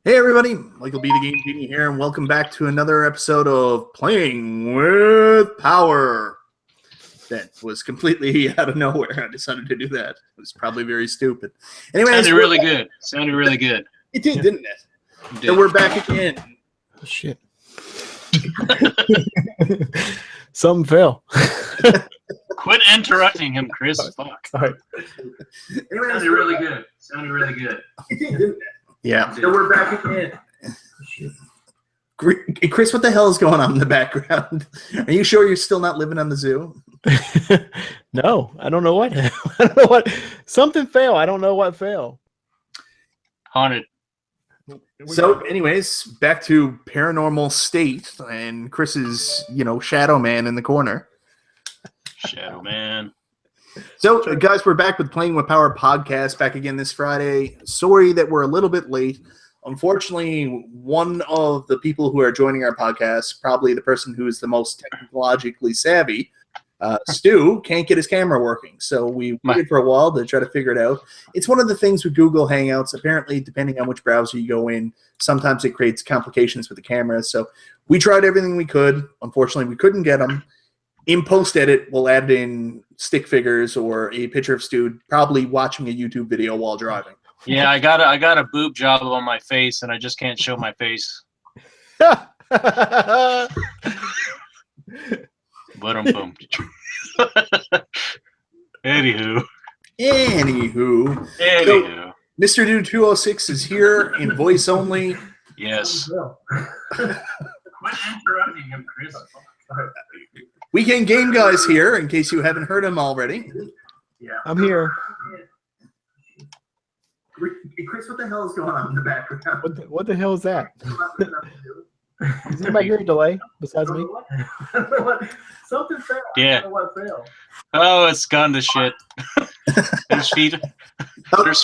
Hey everybody, Michael B. the Game Genie here, and welcome back to another episode of Playing with Power. That was completely out of nowhere. I decided to do that. It was probably very stupid. Anyway, Sounded really good. Sounded really good. It did, didn't it? It did. So we're back again. Oh, shit. Something fell. Quit interrupting him, Chris. Fuck. Sorry. Anyway, Sounded really good. Sounded really good. It did, didn't it? Yeah. So we're back again. Chris, what the hell is going on in the background? Are you sure you're still not living on the zoo? No, I don't know what. I don't know what. Something fell. I don't know what fell. Haunted. So, anyways, back to Paranormal State and Chris's, Shadow Man in the corner. Shadow Man. So, guys, we're back with Playing with Power podcast, back again this Friday. Sorry that we're a little bit late. Unfortunately, one of the people who are joining our podcast, probably the person who is the most technologically savvy, Stu, can't get his camera working. So we waited for a while to try to figure it out. It's one of the things with Google Hangouts. Apparently, depending on which browser you go in, sometimes it creates complications with the camera. So we tried everything we could. Unfortunately, we couldn't get them. In post-edit, we'll add in stick figures or a picture of Stu probably watching a YouTube video while driving. Yeah, I got a boob job on my face, and I just can't show my face. But boom. Anywho. So, Mr. Dude 206 is here in voice only. Yes. Quit interrupting him, Chris. Weekend Game Guy's here, in case you haven't heard him already. Yeah, I'm here. Chris, what the hell is going on in the background? What the hell is that? Is anybody hearing a delay besides me? Something fell. Yeah. I don't know what fell. Oh, it's gone to shit. There's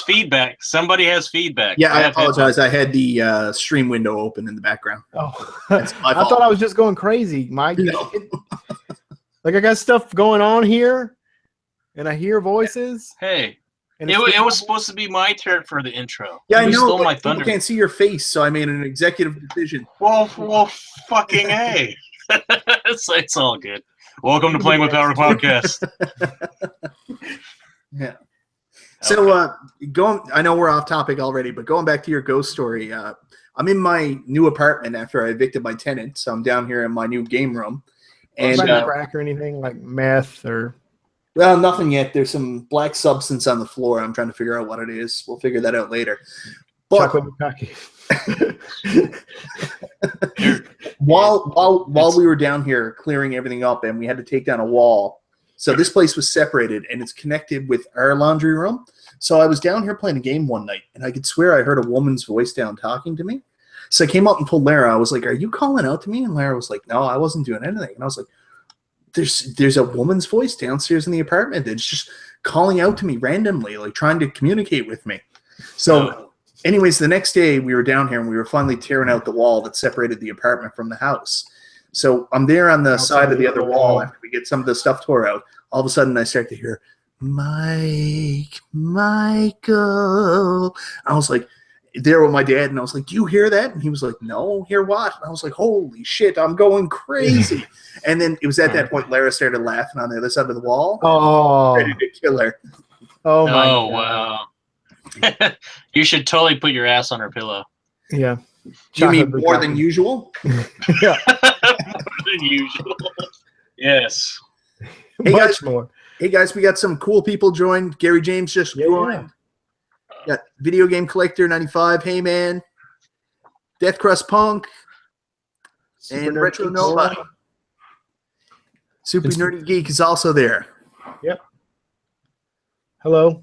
feedback. Somebody has feedback. Yeah, I apologize. I had the stream window open in the background. Oh, That's my I fault. thought I was just going crazy, Mike. No. Like I got stuff going on here, and I hear voices. Hey. And It was supposed to be my turn for the intro. Yeah, I You know, stole but my people thunder. can't see your face, so I made an executive decision. Well, fucking A. It's all good. Welcome to Playing with Power podcast. Yeah. So, I know we're off topic already, but going back to your ghost story, I'm in my new apartment after I evicted my tenant, so I'm down here in my new game room. And crack or anything like meth or... Well, nothing yet. There's some black substance on the floor. I'm trying to figure out what it is. We'll figure that out later. But chocolate bukkake. while we were down here clearing everything up, and we had to take down a wall, so this place was separated, and it's connected with our laundry room. So I was down here playing a game one night, and I could swear I heard a woman's voice down talking to me. So I came up and told Lara, I was like, "Are you calling out to me?" And Lara was like, "No, I wasn't doing anything." And I was like, There's a woman's voice downstairs in the apartment that's just calling out to me randomly, like trying to communicate with me. So anyways, the next day we were down here and we were finally tearing out the wall that separated the apartment from the house. So I'm there on the side of the other wall after we get some of the stuff tore out. All of a sudden I start to hear, Michael. I was like, there with my dad, and I was like, "Do you hear that?" And he was like, "No, hear what?" And I was like, "Holy shit, I'm going crazy!" And then it was at that point Lara started laughing on the other side of the wall. Oh, Ready to kill her. Oh my God. Wow. You should totally put your ass on her pillow. Yeah. You mean more than usual? Yeah. More than usual. Yes. Hey, Much guys. more. Hey guys, we got some cool people joined. Gary James just joined. Got Video Game Collector 95. Hey man. Death Crust Punk. And Retro Nobody. Super Nerdy Geek is also there. Yep. Hello,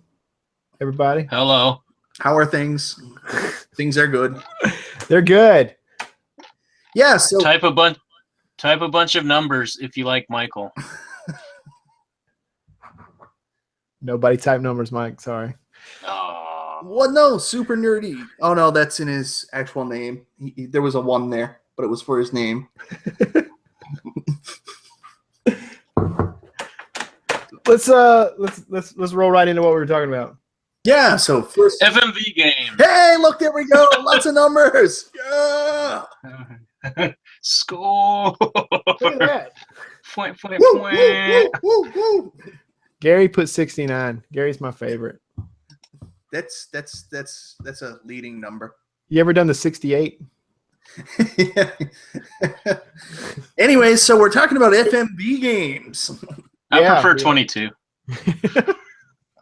everybody. Hello. How are things? Things are good. They're good. Yeah, so Type a bunch of numbers if you like Michael. Nobody type numbers, Mike. Sorry. what? No, Super Nerdy. Oh no, that's in his actual name. There was a 1 there, but it was for his name. Let's roll right into what we were talking about. Yeah, so first FMV games. Hey, look, there we go. Lots of numbers. Yeah. Score. Look at that. Point, point, Woo, point. woo, woo, woo, woo. Gary put 69. Gary's my favorite. That's a leading number. You ever done the 68? Anyway, so we're talking about FMV games. I Yeah, prefer yeah. 22.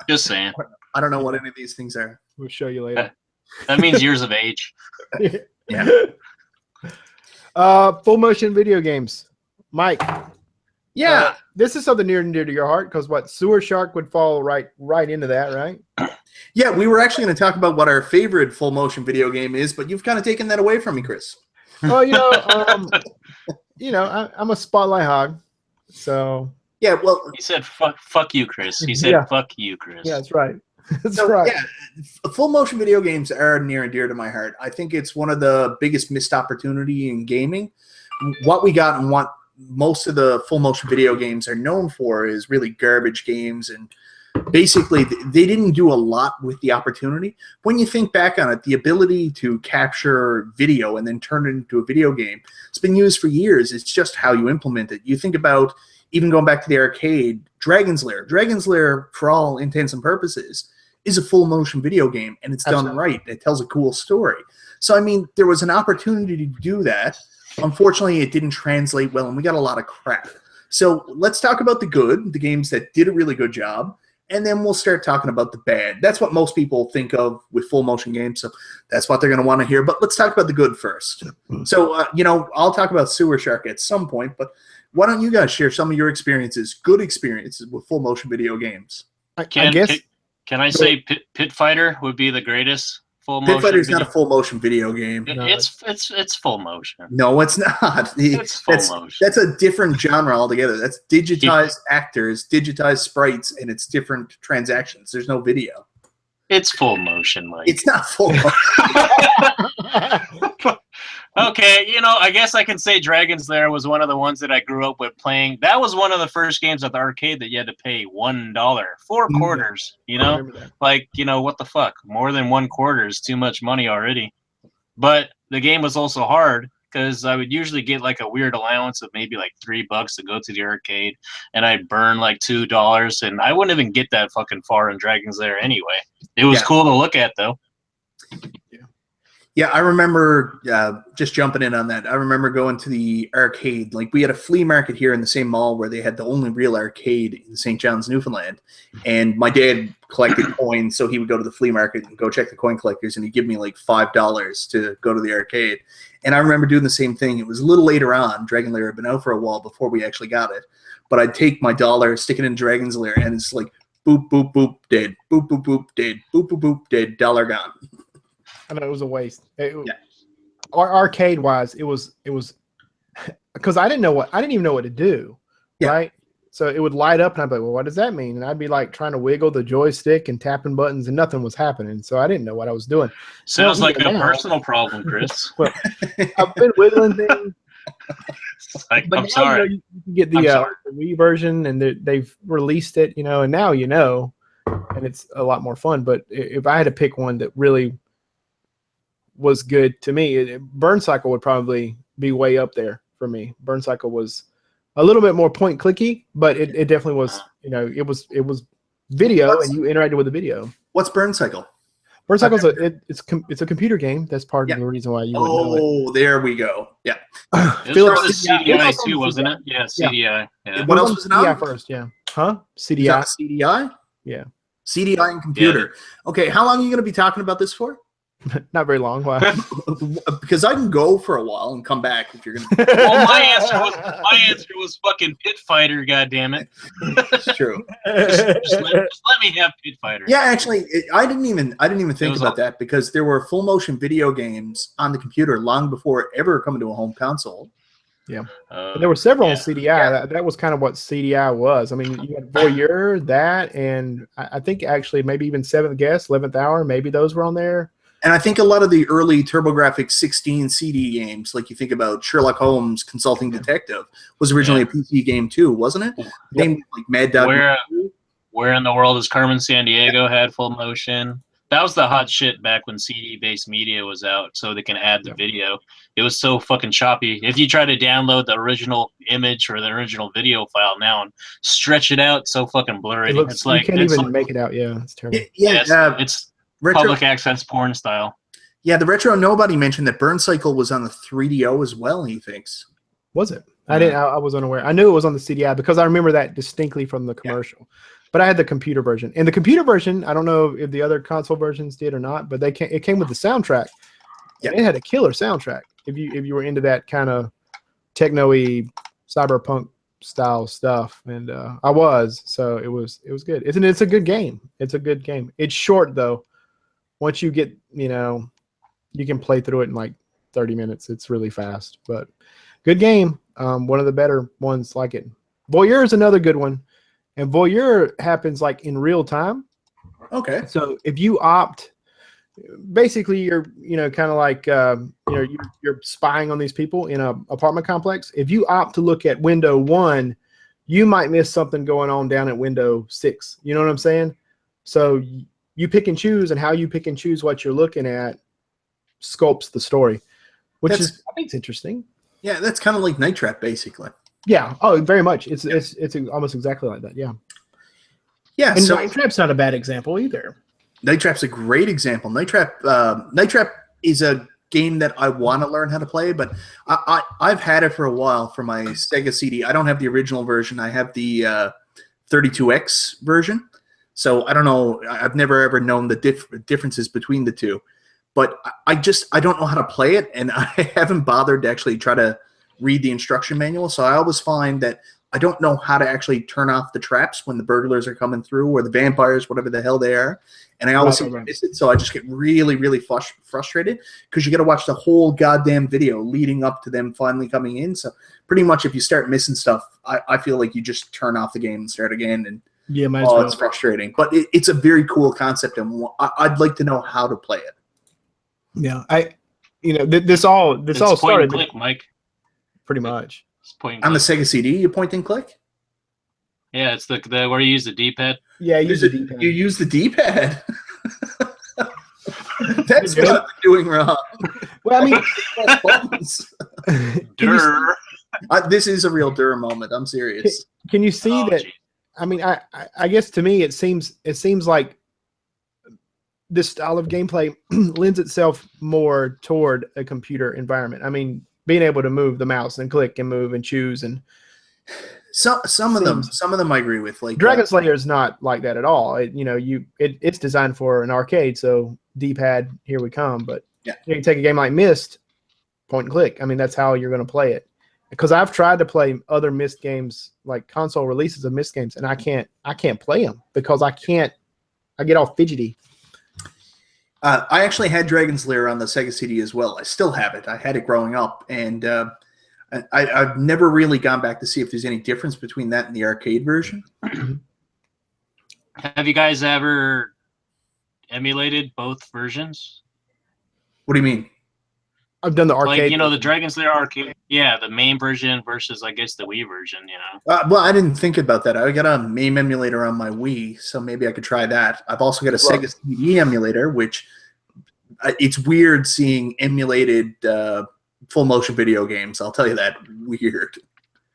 Just saying. I don't know what any of these things are. We'll show you later. That means years of age. Yeah. Full motion video games. Mike. Yeah. This is something near and dear to your heart because what Sewer Shark would fall right into that, right? Yeah, we were actually going to talk about what our favorite full motion video game is, but you've kind of taken that away from me, Chris. Well, I'm a spotlight hog, so Yeah, well, He said, fuck you, Chris. He said, Yeah. fuck you, Chris. yeah, that's right. That's so, right. yeah, full motion video games are near and dear to my heart. I think it's one of the biggest missed opportunity in gaming. What we got and what most of the full motion video games are known for is really garbage games, and basically they didn't do a lot with the opportunity. When you think back on it, the ability to capture video and then turn it into a video game, it's been used for years. It's just how you implement it. You think about even going back to the arcade, Dragon's Lair. Dragon's Lair, for all intents and purposes, is a full motion video game, and it's done right. It tells a cool story. So, I mean, there was an opportunity to do that. Unfortunately, it didn't translate well, and we got a lot of crap. So let's talk about the good, the games that did a really good job, and then we'll start talking about the bad. That's what most people think of with full motion games, so that's what they're going to want to hear. But let's talk about the good first. So, I'll talk about Sewer Shark at some point, but why don't you guys share some of your experiences, good experiences with full motion video games? I guess. Can I say Pit Fighter would be the greatest full Pit motion? Fighter is not a full motion video game. It's full motion. No, it's not. It's full motion. That's a different genre altogether. That's digitized actors, digitized sprites, and it's different transactions. There's no video. It's full motion, Mike. It's not full motion. Okay, I guess I can say Dragon's Lair was one of the ones that I grew up with playing. That was one of the first games at the arcade that you had to pay $1, 4 quarters, I remember that. Like, what the fuck? More than 1 quarter is too much money already. But the game was also hard because I would usually get like a weird allowance of maybe like $3 to go to the arcade, and I'd burn like $2, and I wouldn't even get that fucking far in Dragon's Lair anyway. It was cool to look at though. Yeah, I remember just jumping in on that. I remember going to the arcade. Like, we had a flea market here in the same mall where they had the only real arcade in St. John's, Newfoundland. And my dad collected coins, so he would go to the flea market and go check the coin collectors, and he'd give me like $5 to go to the arcade. And I remember doing the same thing. It was a little later on. Dragon Lair had been out for a while before we actually got it. But I'd take my dollar, stick it in Dragon's Lair, and it's like, boop, boop, boop, dead. Boop, boop, boop, dead. Boop, boop, boop, dead. $1 gone. I know it was a waste. Arcade wise, it was because I didn't even know what to do. Yeah. Right. So it would light up, and I'd be like, well, what does that mean? And I'd be like trying to wiggle the joystick and tapping buttons, and nothing was happening. So I didn't know what I was doing. Sounds like a personal problem, Chris. Well, I've been wiggling things. Like, But I'm now, sorry. you can get the Wii version, and they've released it, and now and it's a lot more fun. But if I had to pick one that really was good to me, Burn Cycle would probably be way up there for me. Burn Cycle was a little bit more point clicky, but it definitely was. It was video, and you interacted with the video. What's Burn Cycle? Burn Cycle it's a computer game. That's part of the reason why you wouldn't know it. Oh, there we go. Yeah. It was on the CDI too, wasn't it? Yeah, CDI. Yeah. What else was it on? CDI first, yeah. Huh? CDI. CDI? Yeah. CDI and computer. Yeah. Okay, how long are you going to be talking about this for? Not very long. Why? Because I can go for a while and come back if you're going to. Well, my answer was fucking Pit Fighter. Goddammit. It's true. just let me have Pit Fighter. Yeah, actually, I didn't even think about that because there were full motion video games on the computer long before it ever coming to a home console. Yeah, there were several on CDI. Yeah. That was kind of what CDI was. I mean, you had Voyeur, that, and I think actually maybe even Seventh Guest, 11th Hour, maybe those were on there. And I think a lot of the early TurboGrafx 16 CD games, like you think about Sherlock Holmes Consulting Detective, was originally a PC game too, wasn't it? Game like Mad Dog. Where in the world is Carmen Sandiego had full motion? That was the hot shit back when CD-based media was out, so they can add the video. It was so fucking choppy. If you try to download the original image or the original video file now and stretch it out, it's so fucking blurry. It's like you can't even make it out. Yeah, it's terrible. It's retro, public access porn style. Yeah, the retro nobody mentioned that Burn Cycle was on the 3DO as well. He thinks. Was it? I didn't. I was unaware. I knew it was on the CDI because I remember that distinctly from the commercial. Yeah. But I had the computer version, and the computer version, I don't know if the other console versions did or not, but it came with the soundtrack. Yeah, it had a killer soundtrack. If you were into that kind of techno-y cyberpunk style stuff, and I was, so it was good. It's a good game. It's a good game. It's short though. Once you get, you can play through it in like 30 minutes. It's really fast, but good game. One of the better ones like it. Voyeur is another good one. And Voyeur happens like in real time. Okay. So if you opt, basically you're, kind of like, you're spying on these people in a apartment complex. If you opt to look at window 1, you might miss something going on down at window 6. You know what I'm saying? So you pick and choose, and how you pick and choose what you're looking at sculpts the story, which I think, interesting. Yeah, that's kind of like Night Trap, basically. Yeah. Oh, very much. It's almost exactly like that. Yeah. Yeah. And so Night Trap's not a bad example either. Night Trap's a great example. Night Trap is a game that I want to learn how to play, but I've had it for a while for my Sega CD. I don't have the original version. I have the 32X version. So I don't know. I've never ever known the differences between the two, but I don't know how to play it, and I haven't bothered to actually try to read the instruction manual. So I always find that I don't know how to actually turn off the traps when the burglars are coming through, or the vampires, whatever the hell they are. And I always miss it. So I just get really, really frustrated because you got to watch the whole goddamn video leading up to them finally coming in. So pretty much if you start missing stuff, I feel like you just turn off the game and start again. And it's frustrating. But it's a very cool concept, and I'd like to know how to play it. Yeah, this all started. Click, Mike. Pretty much. On the Sega CD, you point and click? Yeah, it's the where you use the D-pad. Yeah, you use the D-pad. You use the D-pad. That's what I'm doing wrong. Well, I mean, this is a real Dur moment. I'm serious. Can you see that? Geez. I mean, I guess to me it seems like this style of gameplay lends itself more toward a computer environment. I mean, being able to move the mouse and click and move and choose, and some of them I agree with. Like Dragon Slayer is not like that at all. It's designed for an arcade, so D-pad, here we come. But yeah, you can take a game like Myst, point and click. I mean, that's how you're going to play it. Because I've tried to play other Myst games, like console releases of Myst games, and I can't play them because I get all fidgety. I actually had Dragon's Lair on the Sega CD as well. I still have it. I had it growing up, and I've never really gone back to see if there's any difference between that and the arcade version. Have you guys ever emulated both versions? What do you mean? I've done the arcade. Like, the Dragon's Lair arcade. Yeah, the MAME version versus, I guess, the Wii version, Well, I didn't think about that. I got a MAME emulator on my Wii, so maybe I could try that. I've also got a Sega CD emulator, which it's weird seeing emulated full motion video games. I'll tell you that. Weird.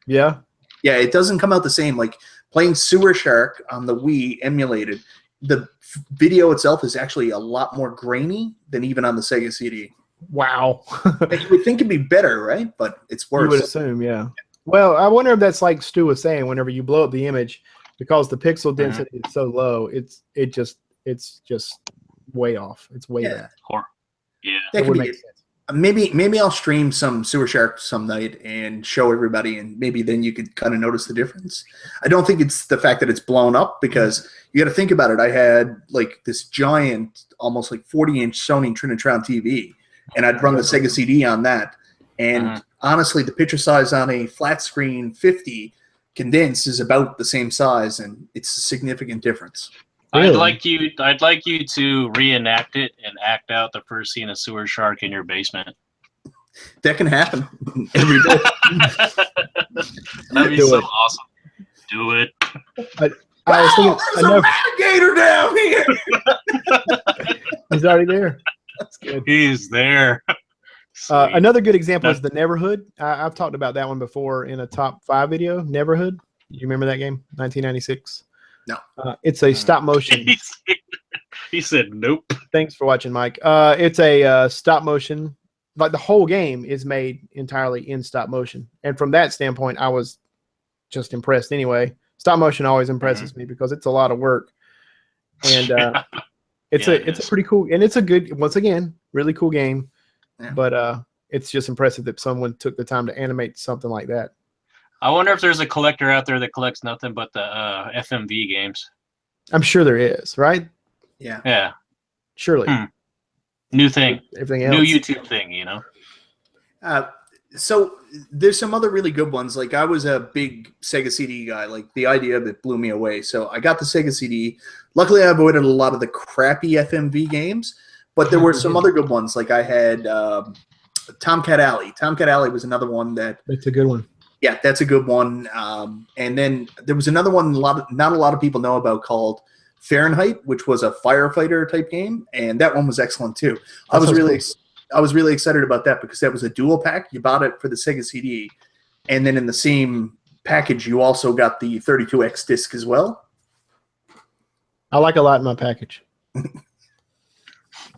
Yeah? Yeah, it doesn't come out the same. Like, playing Sewer Shark on the Wii emulated, the video itself is actually a lot more grainy than even on the Sega CD. Wow. You would think it'd be better, right? But it's worse. You would assume, yeah. Well, I wonder if that's like Stu was saying, whenever you blow up the image, because the pixel density is so low, it's just way off. It's way bad. Yeah. That could be it. Maybe I'll stream some Sewer Shark some night and show everybody, and maybe then you could kind of notice the difference. I don't think it's the fact that it's blown up, because you got to think about it. I had like this giant, almost like 40-inch Sony Trinitron TV, and I'd run the Sega CD on that. And honestly, the picture size on a flat screen 50 condensed is about the same size, and it's a significant difference. Really? I'd like you to reenact it and act out the first scene of Sewer Shark in your basement. That can happen every day. That'd be so awesome. Do it. I was thinking, there's a gator down here. He's already there. That's good. He's there. Another good example is the Neverhood. I've talked about that one before in a top 5 video. Neverhood. You remember that game? 1996. No. It's a stop motion. He said nope. Thanks for watching, Mike. It's a stop motion. Like the whole game is made entirely in stop motion, and from that standpoint, I was just impressed. Anyway, stop motion always impresses me because it's a lot of work, and it's a pretty cool, and it's a good, once again, really cool game. Yeah. But it's just impressive that someone took the time to animate something like that. I wonder if there's a collector out there that collects nothing but the FMV games. I'm sure there is, right? Yeah. Yeah. Surely. New thing. Everything else. New YouTube thing, you know? So there's some other really good ones. Like I was a big Sega CD guy. Like the idea of it blew me away. So I got the Sega CD. Luckily, I avoided a lot of the crappy FMV games, but there were some other good ones. Like I had Tomcat Alley. Tomcat Alley was another one that. That's a good one. Yeah, that's a good one. And then there was another one not a lot of people know about called Fahrenheit, which was a firefighter type game, and that one was excellent too. I was really excited about that because that was a dual pack. You bought it for the Sega CD, and then in the same package, you also got the 32X disc as well. I like a lot in my package.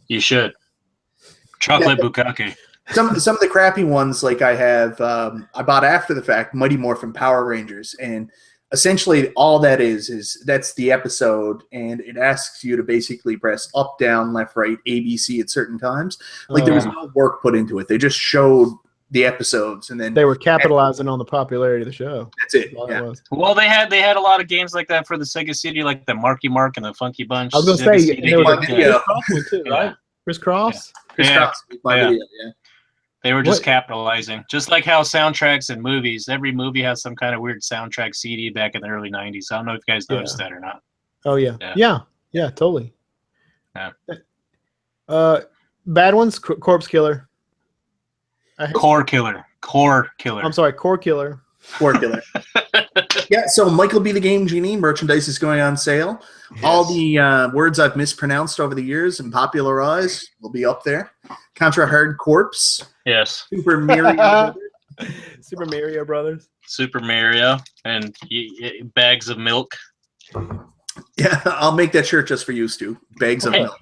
You should. Chocolate bukkake. Some of the crappy ones, like I have, I bought after the fact, Mighty Morphin Power Rangers, and essentially all that is that's the episode, and it asks you to basically press up, down, left, right, ABC at certain times. Like there was no work put into it. They just showed the episodes, and then they were capitalizing on the popularity of the show. That's it. Yeah. Well, they had a lot of games like that for the Sega CD, like the Marky Mark and the Funky Bunch. I was going to say there was a Chris Cross one too, right? Chris Cross. Chris Cross. Yeah. They were just capitalizing, just like how soundtracks and movies. Every movie has some kind of weird soundtrack CD back in the early '90s. I don't know if you guys noticed that or not. Oh yeah, totally. Yeah. Bad ones, Corpse Killer. Core Killer. I'm sorry, Core Killer. Core Killer. Yeah, so Michael B. the Game Genie merchandise is going on sale. Yes. All the words I've mispronounced over the years and popularized will be up there. Contra Hard Corpse. Yes. Super Mario Brothers. Super Mario Brothers. Super Mario and bags of milk. Yeah, I'll make that shirt just for you, Stu. Bags of milk.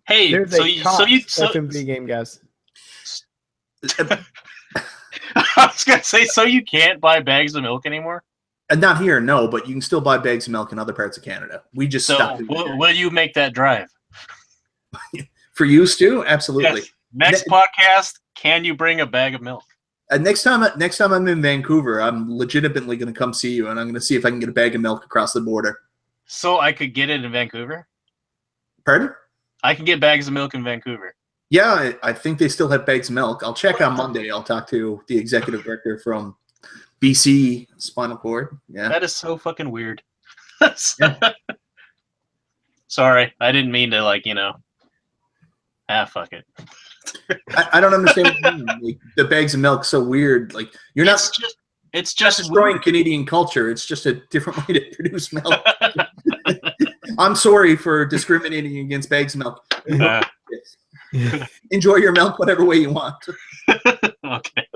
Hey, there's FMV game, guys. I was gonna say, so you can't buy bags of milk anymore? Not here, no, but you can still buy bags of milk in other parts of Canada. We just stopped. Will you make that drive? For you, Stu? Absolutely. Yes. Next podcast, can you bring a bag of milk? Next time I'm in Vancouver, I'm legitimately going to come see you, and I'm going to see if I can get a bag of milk across the border. So I could get it in Vancouver? Pardon? I can get bags of milk in Vancouver. Yeah, I think they still have bags of milk. I'll check on Monday. I'll talk to the executive director from BC Spinal Cord. Yeah, that is so fucking weird. Sorry, I didn't mean to fuck it. I don't understand what you mean. Like, the bags of milk so weird. Like it's just destroying weird. Canadian culture. It's just a different way to produce milk. I'm sorry for discriminating against bags of milk. Enjoy your milk whatever way you want. Okay.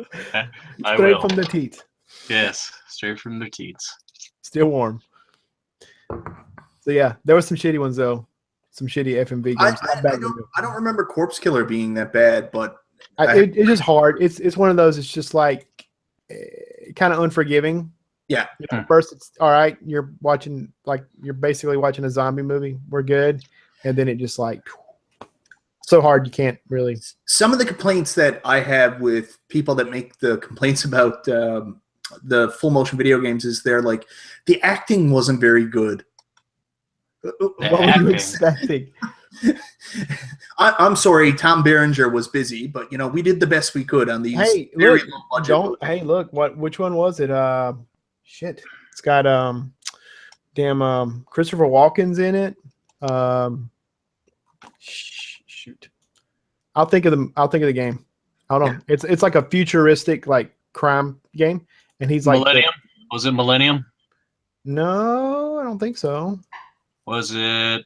Straight from the teats. Yes, straight from the teats. Still warm. So yeah, there were some shitty ones though. Some shitty FMV games. I don't remember Corpse Killer being that bad, but it's just hard. It's one of those. It's just like kind of unforgiving. Yeah. First, it's all right. You're basically watching a zombie movie. We're good, and then it just so hard you can't really. Some of the complaints that I have with people that make the complaints about the full motion video games is the acting wasn't very good. What were you expecting? I'm sorry, Tom Berenger was busy, but we did the best we could on these very low budget. Look, which one was it? Shit. It's got Christopher Walken's in it. Shoot. I'll think of the game. I don't know. Yeah. It's like a futuristic crime game, and he's Millennium. Was it Millennium? No, I don't think so. Was it?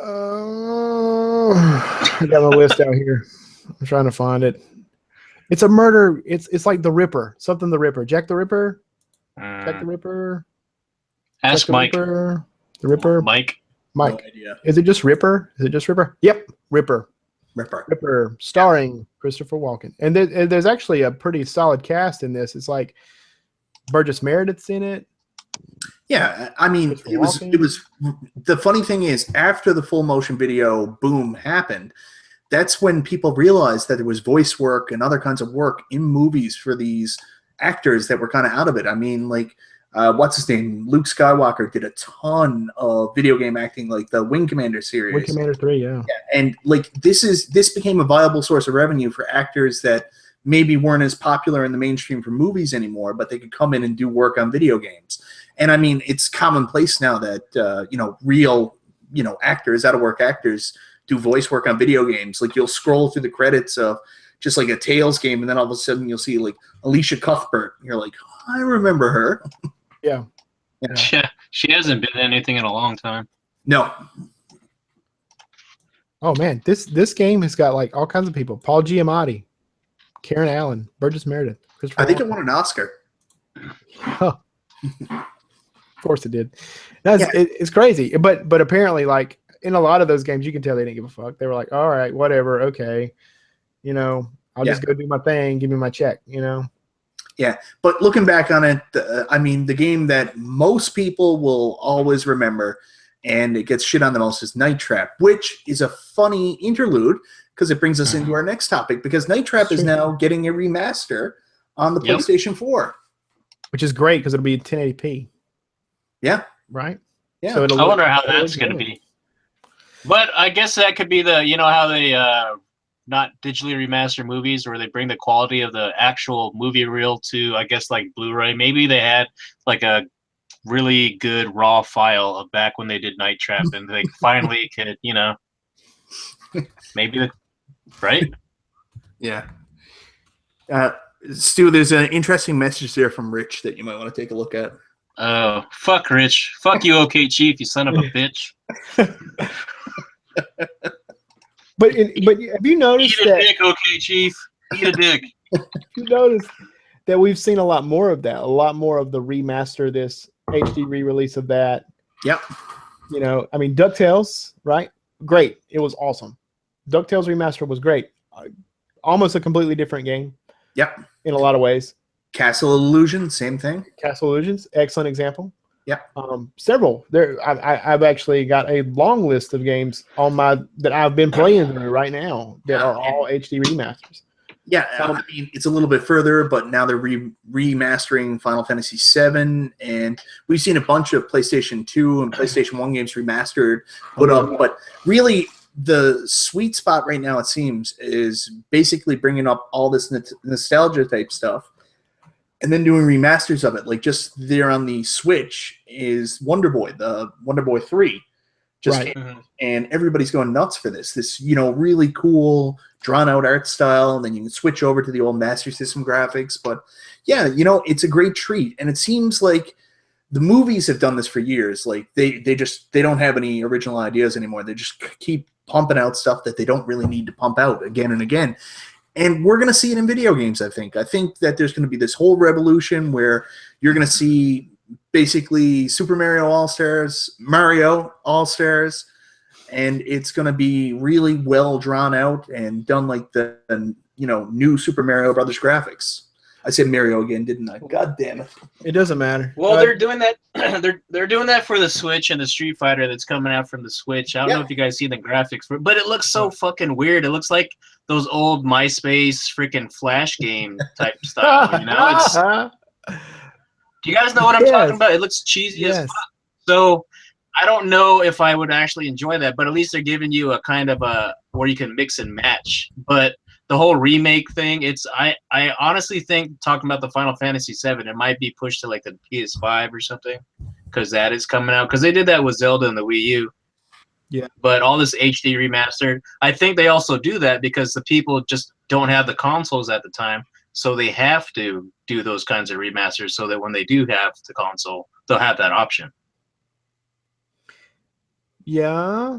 I got my list out here. I'm trying to find it. It's a murder. It's like the Ripper. Something the Ripper. Jack the Ripper. Jack the Ripper. Jack Ask the Mike. Ripper. The Ripper. Mike. Mike. No idea. Is it just Ripper? Is it just Ripper? Yep. Ripper. Ripper. Starring Christopher Walken. And there's actually a pretty solid cast in this. It's like Burgess Meredith's in it. Yeah, I mean, it was the funny thing is, after the full motion video boom happened, that's when people realized that there was voice work and other kinds of work in movies for these actors that were kind of out of it. I mean, like, what's his name? Luke Skywalker did a ton of video game acting, like the Wing Commander series. Wing Commander 3, yeah. And like this became a viable source of revenue for actors that maybe weren't as popular in the mainstream for movies anymore, but they could come in and do work on video games. And I mean, it's commonplace now that real actors, out of work actors, do voice work on video games. Like, you'll scroll through the credits of just like a Tales game, and then all of a sudden you'll see like Alicia Cuthbert. And you're like, oh, I remember her. Yeah. Yeah, she hasn't been in anything in a long time. No. Oh man, this game has got like all kinds of people. Paul Giamatti, Karen Allen, Burgess Meredith. I think it won an Oscar. Huh. Of course it did. It's crazy. But apparently, like, in a lot of those games, you can tell they didn't give a fuck. They were like, all right, whatever, okay. I'll just go do my thing, give me my check, Yeah, but looking back on it, I mean, the game that most people will always remember, and it gets shit on the most, is Night Trap, which is a funny interlude because it brings us into our next topic, because Night Trap is now getting a remaster on the PlayStation 4. Which is great because it'll be 1080p. Yeah. Right? Yeah. So I wonder how that's going to be. But I guess that could be the, how they not digitally remaster movies, where they bring the quality of the actual movie reel to, I guess, like Blu-ray. Maybe they had like a really good raw file of back when they did Night Trap, and they finally could, maybe, right? Yeah. Stu, there's an interesting message there from Rich that you might want to take a look at. Oh, fuck Rich. Fuck you, OK Chief, you son of a bitch. But have you noticed Eat a dick, OK Chief. Eat a dick. You noticed that we've seen a lot more of that, a lot more of the remaster, this HD re-release of that. Yep. I mean, DuckTales, right? Great. It was awesome. DuckTales remaster was great. Almost a completely different game. Yep. In a lot of ways. Castle Illusion, same thing. Castle Illusions, excellent example. Yeah. Several. I've actually got a long list of games on that I've been playing through right now that are all HD remasters. Yeah, I mean, it's a little bit further, but now they're remastering Final Fantasy VII, and we've seen a bunch of PlayStation 2 and PlayStation 1 games remastered, put up. But really, the sweet spot right now, it seems, is basically bringing up all this nostalgia type stuff and then doing remasters of it. Like, just there on the Switch is Wonder Boy, the Wonder Boy 3 just came out, and everybody's going nuts for this really cool drawn out art style, and then you can switch over to the old Master System graphics. But yeah, it's a great treat, and it seems like the movies have done this for years. Like, they don't have any original ideas anymore. They just keep pumping out stuff that they don't really need to pump out again and again. And we're going to see it in video games, I think. I think that there's going to be this whole revolution where you're going to see basically Super Mario All-Stars, Mario All-Stars, and it's going to be really well drawn out and done like the new Super Mario Brothers graphics. I said Mario again, didn't I? God damn it! It doesn't matter. Well, they're doing that. They're doing that for the Switch and the Street Fighter that's coming out from the Switch. I don't know if you guys see the graphics for it, but it looks so fucking weird. It looks like those old MySpace freaking Flash game type style. It's. Do you guys know what I'm talking about? It looks cheesy as fuck. So I don't know if I would actually enjoy that, but at least they're giving you a kind of a where you can mix and match. But the whole remake thing, I honestly think, talking about the Final Fantasy VII, it might be pushed to like the PS5 or something, because that is coming out. Because they did that with Zelda and the Wii U. Yeah. But all this HD remastered, I think they also do that because the people just don't have the consoles at the time, so they have to do those kinds of remasters so that when they do have the console, they'll have that option. Yeah.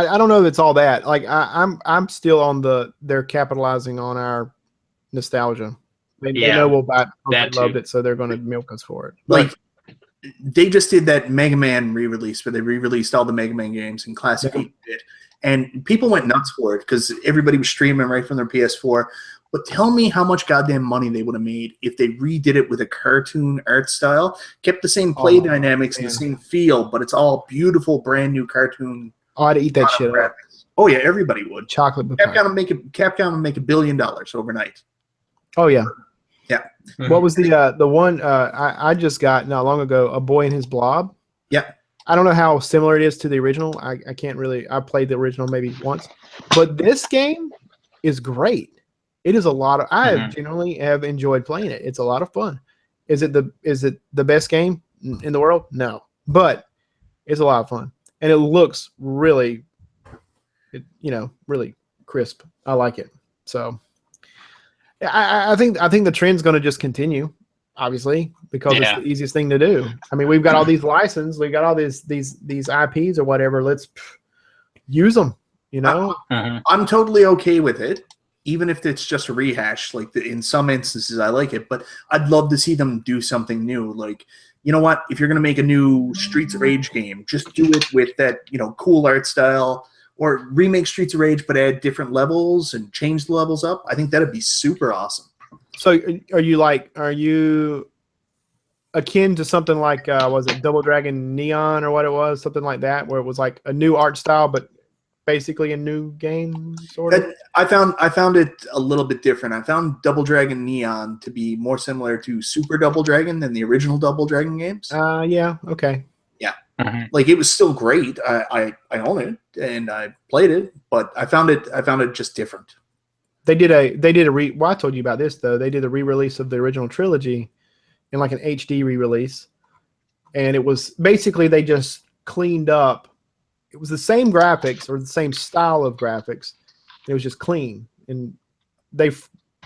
I don't know if it's all that. Like I'm still on they're capitalizing on our nostalgia. They know we'll buy it because they loved it, so they're going to milk us for it. Like they just did that Mega Man re-release where they re-released all the Mega Man games in classic 8-bit, and people went nuts for it because everybody was streaming right from their PS4. But tell me how much goddamn money they would have made if they redid it with a cartoon art style, kept the same play dynamics and the same feel, but it's all beautiful, brand new cartoon. Oh, I'd eat that shit up. Oh yeah, everybody would. Chocolate. Capcom would make $1 billion overnight. Oh yeah. Yeah. What was the one I just got not long ago? A Boy and His Blob. Yeah. I don't know how similar it is to the original. I can't really. I played the original maybe once, but this game is great. It is a lot of. I genuinely have enjoyed playing it. It's a lot of fun. Is it the best game in the world? No, but it's a lot of fun, and it looks really, really crisp. I like it. So, I think the trend's going to just continue, obviously, because it's the easiest thing to do. I mean, we've got all these licenses, we've got all these IPs or whatever. Let's use them. I'm totally okay with it. Even if it's just a rehash, like in some instances, I like it. But I'd love to see them do something new. Like, you know what? If you're going to make a new Streets of Rage game, just do it with that, cool art style, or remake Streets of Rage, but add different levels and change the levels up. I think that'd be super awesome. So, are you akin to something like was it Double Dragon Neon or what it was, something like that, where it was like a new art style, but basically a new game, sort of? I found it a little bit different. I found Double Dragon Neon to be more similar to Super Double Dragon than the original Double Dragon games. Yeah, okay. Yeah. Like, it was still great. I own it and I played it, but I found it just different. They did I told you about this though. They did a re-release of the original trilogy in like an HD re-release, and it was basically they just cleaned up. It was the same graphics or the same style of graphics. It was just clean, and they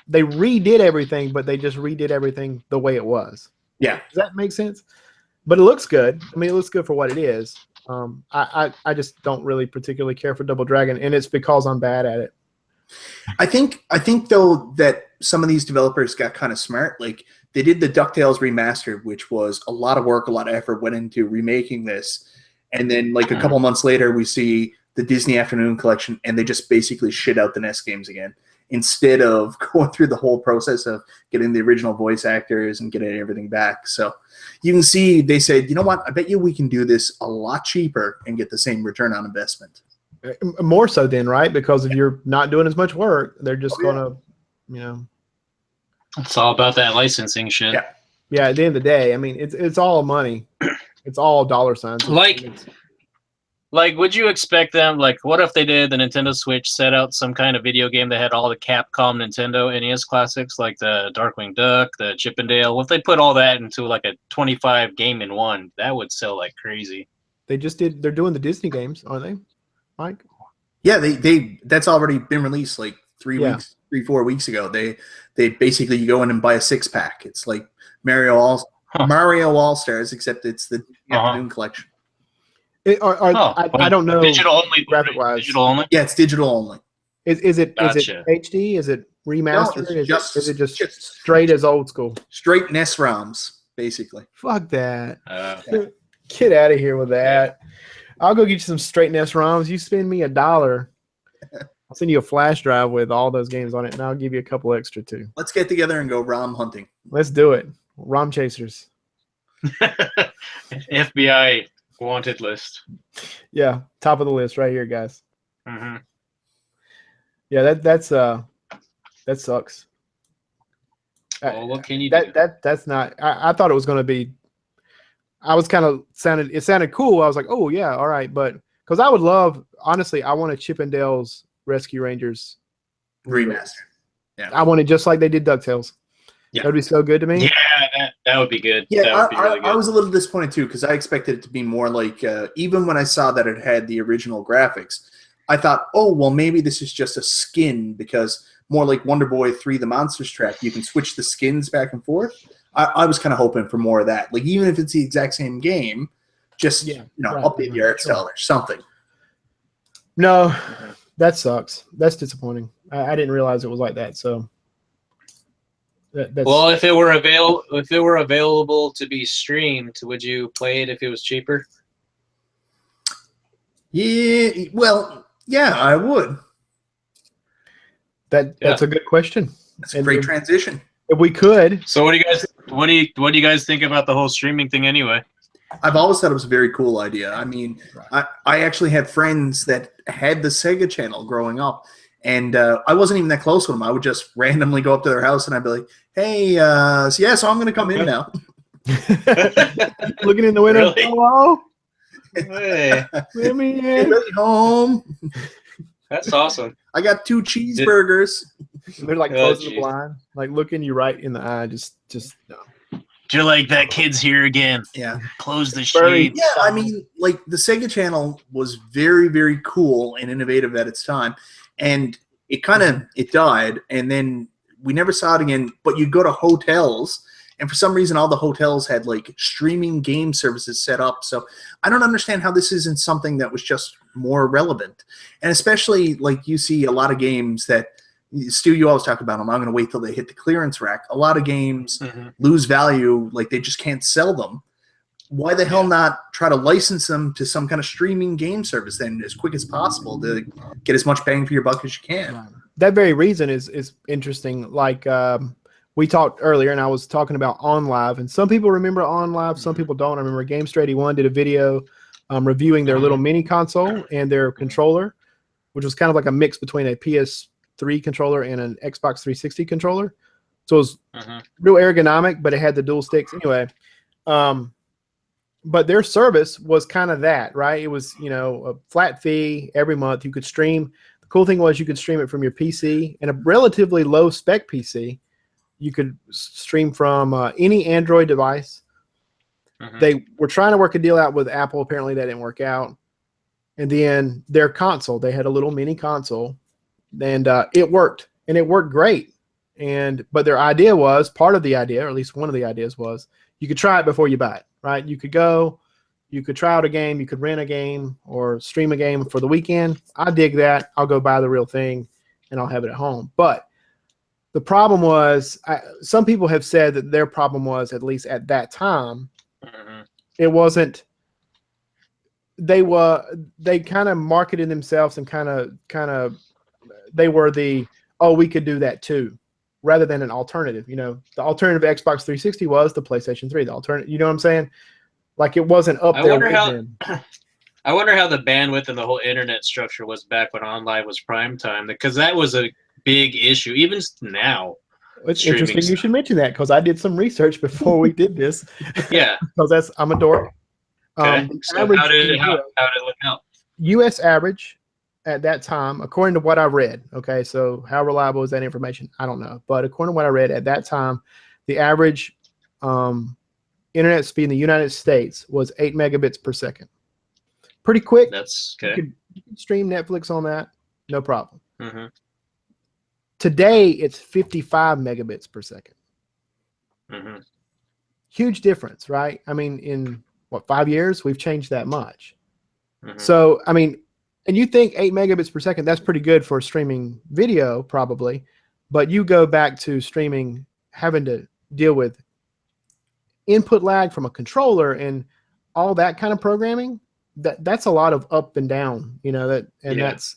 redid everything, but they just redid everything the way it was. Yeah. Does that make sense? But it looks good. I mean, it looks good for what it is. I just don't really particularly care for Double Dragon, and it's because I'm bad at it. I think though that some of these developers got kind of smart. Like, they did the DuckTales remastered, which was a lot of work, a lot of effort went into remaking this. And then, like, a couple months later, we see the Disney Afternoon Collection, and they just basically shit out the NES games again, instead of going through the whole process of getting the original voice actors and getting everything back. So you can see they said, you know what, I bet you we can do this a lot cheaper and get the same return on investment. More so then, right? Because if you're not doing as much work, they're just going to, It's all about that licensing shit. Yeah. Yeah, at the end of the day, I mean, it's all money. It's all dollar signs. Like, would you expect them, like, what if they did the Nintendo Switch set out some kind of video game that had all the Capcom Nintendo NES classics, like the Darkwing Duck, the Chip and Dale? If they put all that into, like, a 25 game in one, that would sell like crazy. They're doing the Disney games, aren't they, Mike? Yeah, that's already been released like 4 weeks ago. They basically, you go in and buy a 6-pack. It's like Mario All-Stars, except it's the Afternoon Collection. I don't know. Digital only. Graphic-wise. Digital only. Yeah, it's digital only. Is it HD? Is it remastered? No, is it just straight as old school? Straight NES ROMs, basically. Fuck that. Get out of here with that. I'll go get you some straight NES ROMs. You spend me $1. I'll send you a flash drive with all those games on it, and I'll give you a couple extra too. Let's get together and go ROM hunting. Let's do it. ROM chasers. FBI wanted list. Yeah, top of the list right here, guys. Mm-hmm. Yeah, that sucks. Well, what can you do? That's not. I thought it was going to be. I was kind of it sounded cool. I was like, oh yeah, all right, but because I would love, honestly, I want a Chip and Dale's Rescue Rangers remaster. Yeah, I want it just like they did DuckTales. Yeah, that would be so good to me. Yeah, that would be good. Yeah, that would be really good. I was a little disappointed too because I expected it to be more like even when I saw that it had the original graphics, I thought, oh well, maybe this is just a skin because more like Wonder Boy 3: The Monsters Track, you can switch the skins back and forth. I was kind of hoping for more of that. Like, even if it's the exact same game, just update the art style or something. No, that sucks. That's disappointing. I didn't realize it was like that. So that's Well, if it were available to be streamed, would you play it if it was cheaper? Yeah, well, yeah, I would. that's a good question. That's a great transition. If we could. So what do you guys think about the whole streaming thing anyway? I've always thought it was a very cool idea. I mean, I actually had friends that had the Sega channel growing up, and I wasn't even that close with them. I would just randomly go up to their house, and I'd be like, hey, so I'm going to come in now. Looking in the window. Really? Hello? Hey, Let me in. Anybody home? that's awesome. I got 2 cheeseburgers. They're like Oh, closing the geez. blind, like looking you right in the eye. Just no. You're like, that kid's here again. Yeah. Close the Very- shades. Yeah, I mean, like the Sega channel was very, very cool and innovative at its time. And it kind of it died, and then we never saw it again. But you'd go to hotels, and for some reason all the hotels had like streaming game services set up. So I don't understand how this isn't something that was just more relevant. And especially like you see a lot of games that Stu, you always talk about them. I'm going to wait till they hit the clearance rack. A lot of games lose value, like they just can't sell them. Why the hell not try to license them to some kind of streaming game service then as quick as possible to get as much bang for your buck as you can? That very reason is interesting. Like we talked earlier, and I was talking about OnLive, and some people remember OnLive, some people don't. I remember GameStra81 did a video reviewing their little mini console and their controller, which was kind of like a mix between a PS3 controller and an Xbox 360 controller. So it was real ergonomic, but it had the dual sticks anyway. But their service was kind of that, right? It was, a flat fee every month. You could stream. The cool thing was you could stream it from your PC and a relatively low spec PC. You could stream from any Android device. They were trying to work a deal out with Apple. Apparently that didn't work out. And then their console, they had a little mini console, and it worked, and it worked great. But their idea was, part of the idea, or at least one of the ideas was, you could try it before you buy it, right? You could try out a game, you could rent a game or stream a game for the weekend. I dig that. I'll go buy the real thing and I'll have it at home. But the problem was, some people have said that their problem was, at least at that time, it wasn't. They kind of marketed themselves and kind of they were we could do that too, rather than an alternative. The alternative Xbox 360 was the PlayStation 3. The alternative, you know what I'm saying? Like it wasn't up there. I wonder how the bandwidth and the whole internet structure was back when OnLive was prime time, because that was a big issue. Even now, it's interesting you should mention that, because I did some research before we did this. Yeah, because I'm a dork. Okay. So how did it look out? U.S. average at that time, according to what I read. Okay, so how reliable is that information? I don't know, but according to what I read at that time, the average internet speed in the United States was 8 megabits per second. Pretty quick. That's okay. You could stream Netflix on that, no problem. Today, it's 55 megabits per second. Huge difference, right? I mean, in 5 years, we've changed that much. So, I mean, and you think 8 megabits per second, that's pretty good for streaming video, probably. But you go back to streaming, having to deal with input lag from a controller and all that kind of programming. That's a lot of up and down, that's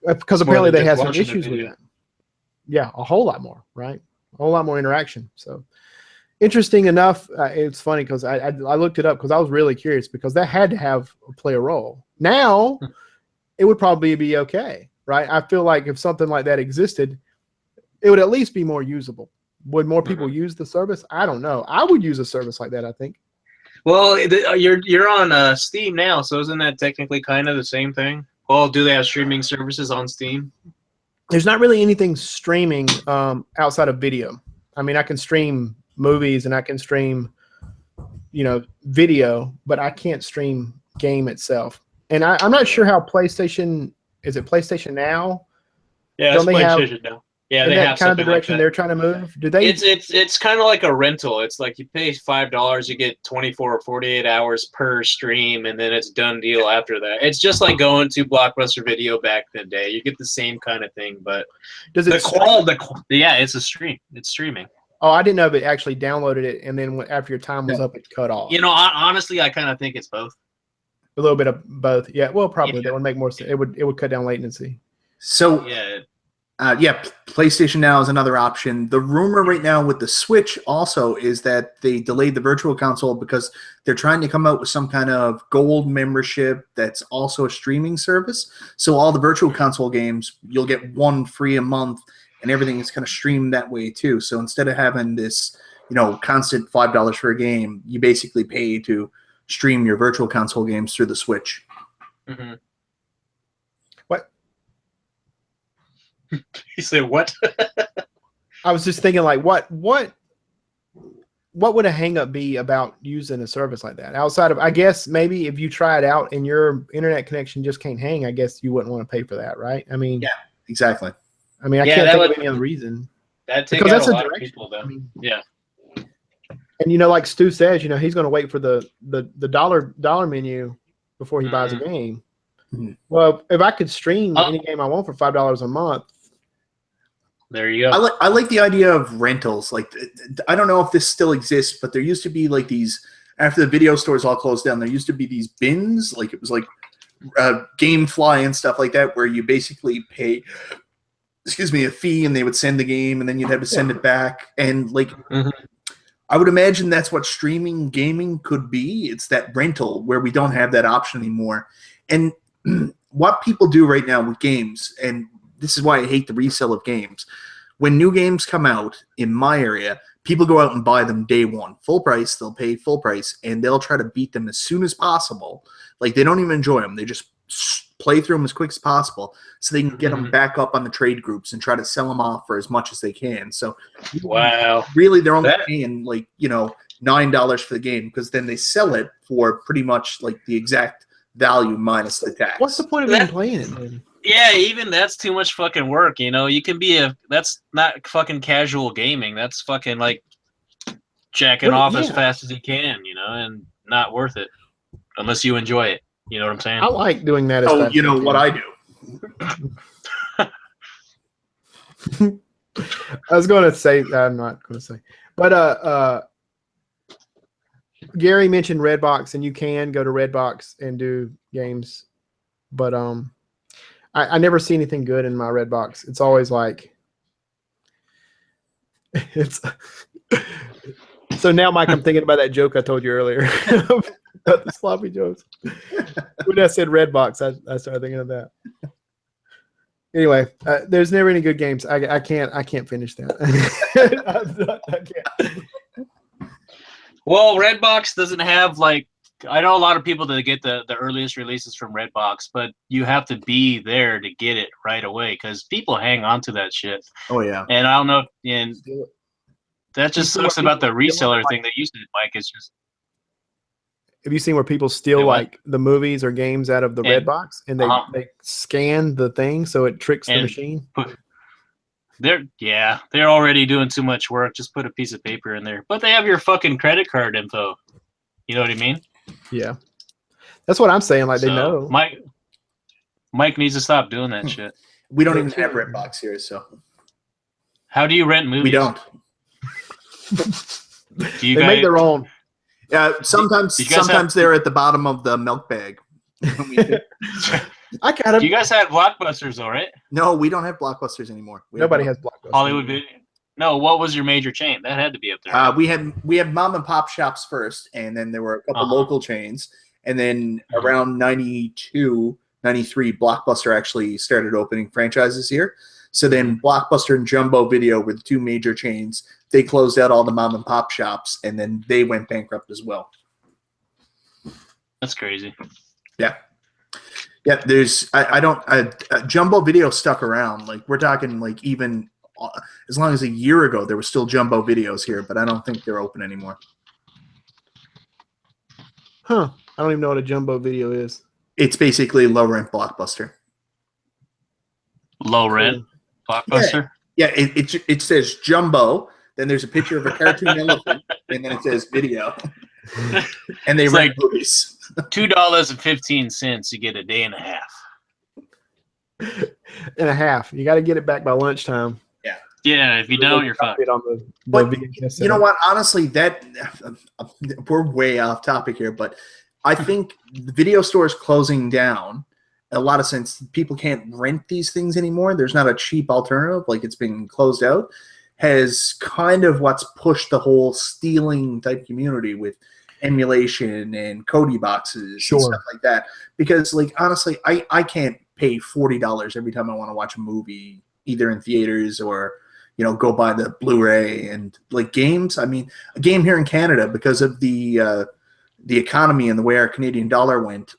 because apparently they had some issues with that. Yeah, a whole lot more, right? A whole lot more interaction. So interesting enough, it's funny because I looked it up because I was really curious, because that had to play a role. Now, it would probably be okay, right? I feel like if something like that existed, it would at least be more usable. Would more people use the service? I don't know. I would use a service like that, I think. Well, you're on Steam now, so isn't that technically kind of the same thing? Well, do they have streaming services on Steam? There's not really anything streaming outside of video. I mean, I can stream movies and I can stream, video, but I can't stream game itself. And I'm not sure how PlayStation, is it PlayStation Now? Yeah, it's PlayStation Now. Yeah, Isn't they that have kind of the something like direction that. they're trying to move? Do they? It's kind of like a rental. It's like you pay $5, you get 24 or 48 hours per stream, and then it's done deal after that. It's just like going to Blockbuster Video back in the day. You get the same kind of thing, but Does it? yeah, it's a stream. It's streaming. Oh, I didn't know if it actually downloaded it, and then after your time was No. up, it cut off. You know, honestly, I kind of think it's both. A little bit of both. Yeah. Well, probably Yeah. that would make more sense. It would cut down latency. So Yeah. PlayStation Now is another option. The rumor right now with the Switch also is that they delayed the Virtual Console because they're trying to come out with some kind of gold membership that's also a streaming service. So all the Virtual Console games, you'll get one free a month, and everything is kind of streamed that way too. So instead of having this, constant $5 for a game, you basically pay to stream your Virtual Console games through the Switch. Mm-hmm. What? You say what? I was just thinking, like, what would a hang up be about using a service like that? Outside of, I guess, maybe if you try it out and your internet connection just can't hang, I guess you wouldn't want to pay for that, right? I mean, Yeah, exactly. I mean, I Yeah, can't that think would- of any other reason. That take Because out that's a a lot of direction. people, though. I mean, Yeah. and like Stu says, he's going to wait for the dollar menu before he buys a game. Mhm. Well, if I could stream any game I want for $5 a month, There you go. I like the idea of rentals. Like, I don't know if this still exists, but there used to be like these, after the video stores all closed down, there used to be these bins. Like, it was like GameFly and stuff like that, where you basically pay, a fee, and they would send the game, and then you'd have to send it back. And like, Mhm. I would imagine that's what streaming gaming could be. It's that rental where we don't have that option anymore. And what people do right now with games, and this is why I hate the resale of games. When new games come out in my area, people go out and buy them day one, full price. They'll pay full price, and they'll try to beat them as soon as possible. Like, they don't even enjoy them. They just play through them as quick as possible so they can get them back up on the trade groups and try to sell them off for as much as they can. So Wow. really, they're only That- paying like, $9 for the game, because then they sell it for pretty much like the exact value minus the tax. what's the point of even playing it then? Yeah, even that's too much fucking work, You can be that's not fucking casual gaming. That's fucking like jacking Well, off as yeah. fast as you can, and not worth it unless you enjoy it. You know what I'm saying? I like doing that. As Oh, fast as I what can. I do. I was going to say, I'm not going to say, but Gary mentioned Redbox, and you can go to Redbox and do games, but I never see anything good in my Redbox. It's always like it's. So now, Mike, I'm thinking about that joke I told you earlier about the sloppy jokes. When I said Redbox, I started thinking of that. Anyway, there's never any good games. I can't finish that. I can't. Well, Redbox doesn't have I know a lot of people that get the earliest releases from Redbox, but you have to be there to get it right away because people hang on to that shit. Oh yeah. And I don't know, and that just You see sucks what about the people steal, reseller like- thing that you said, Mike. It's just Have you seen where people steal Say what? like the movies or games out of the And- Redbox and they scan the thing so it tricks the And- machine? they're already doing too much work. Just put a piece of paper in there, but they have your fucking credit card info. You know what I mean? Yeah, that's what I'm saying. Like they So, know. Mike needs to stop doing that shit. We don't even have Redbox here, so How do you rent movies? we don't. Do you They make their own. Yeah, sometimes Do you guys sometimes they're at the bottom of the milk bag. I got You it. guys had Blockbusters, though, right? No, we don't have Blockbusters anymore. Nobody has Blockbuster. Hollywood Video. No, what was your major chain? That had to be up there. We had mom and pop shops first, and then there were a couple Uh-huh. local chains, and then Mhm. around 92, 93, Blockbuster actually started opening franchises here. So then Blockbuster and Jumbo Video were the two major chains. They closed out all the mom and pop shops, and then they went bankrupt as well. That's crazy. Yeah, there's Jumbo Video stuck around. Like, we're talking like even as long as a year ago, there were still Jumbo Videos here, but I don't think they're open anymore. Huh. I don't even know what a Jumbo Video is. It's basically low rent Blockbuster. Low rent Blockbuster. Yeah, it says Jumbo. Then there's a picture of a cartoon elephant, and then it says video. And they It's rent like movies. $2.15. You get a day and a half. And a half. You got to get it back by lunchtime. Yeah, if you don't, you're fucked. On the But VHS you know setup. what? Honestly, that we're way off topic here, but I think the video stores closing down. A lot of sense. People can't rent these things anymore. There's not a cheap alternative. Like it's been closed out. Has kind of what's pushed the whole stealing type community with emulation and Cody boxes and stuff like that. Because like honestly, I can't pay $40 every time I want to watch a movie, either in theaters or go buy the Blu-ray. And like games, I mean, a game here in Canada, because of the economy and the way our Canadian dollar went,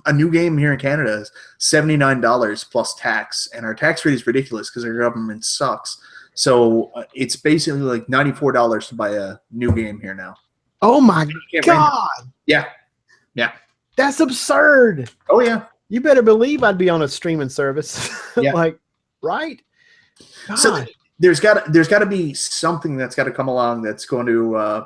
a new game here in Canada is $79 plus tax, and our tax rate is ridiculous because our government sucks. So it's basically like $94 to buy a new game here now. Oh my God! Yeah. That's absurd. Oh yeah. You better believe I'd be on a streaming service. Yeah. Like, right? God. So there's got to be something that's got to come along that's going to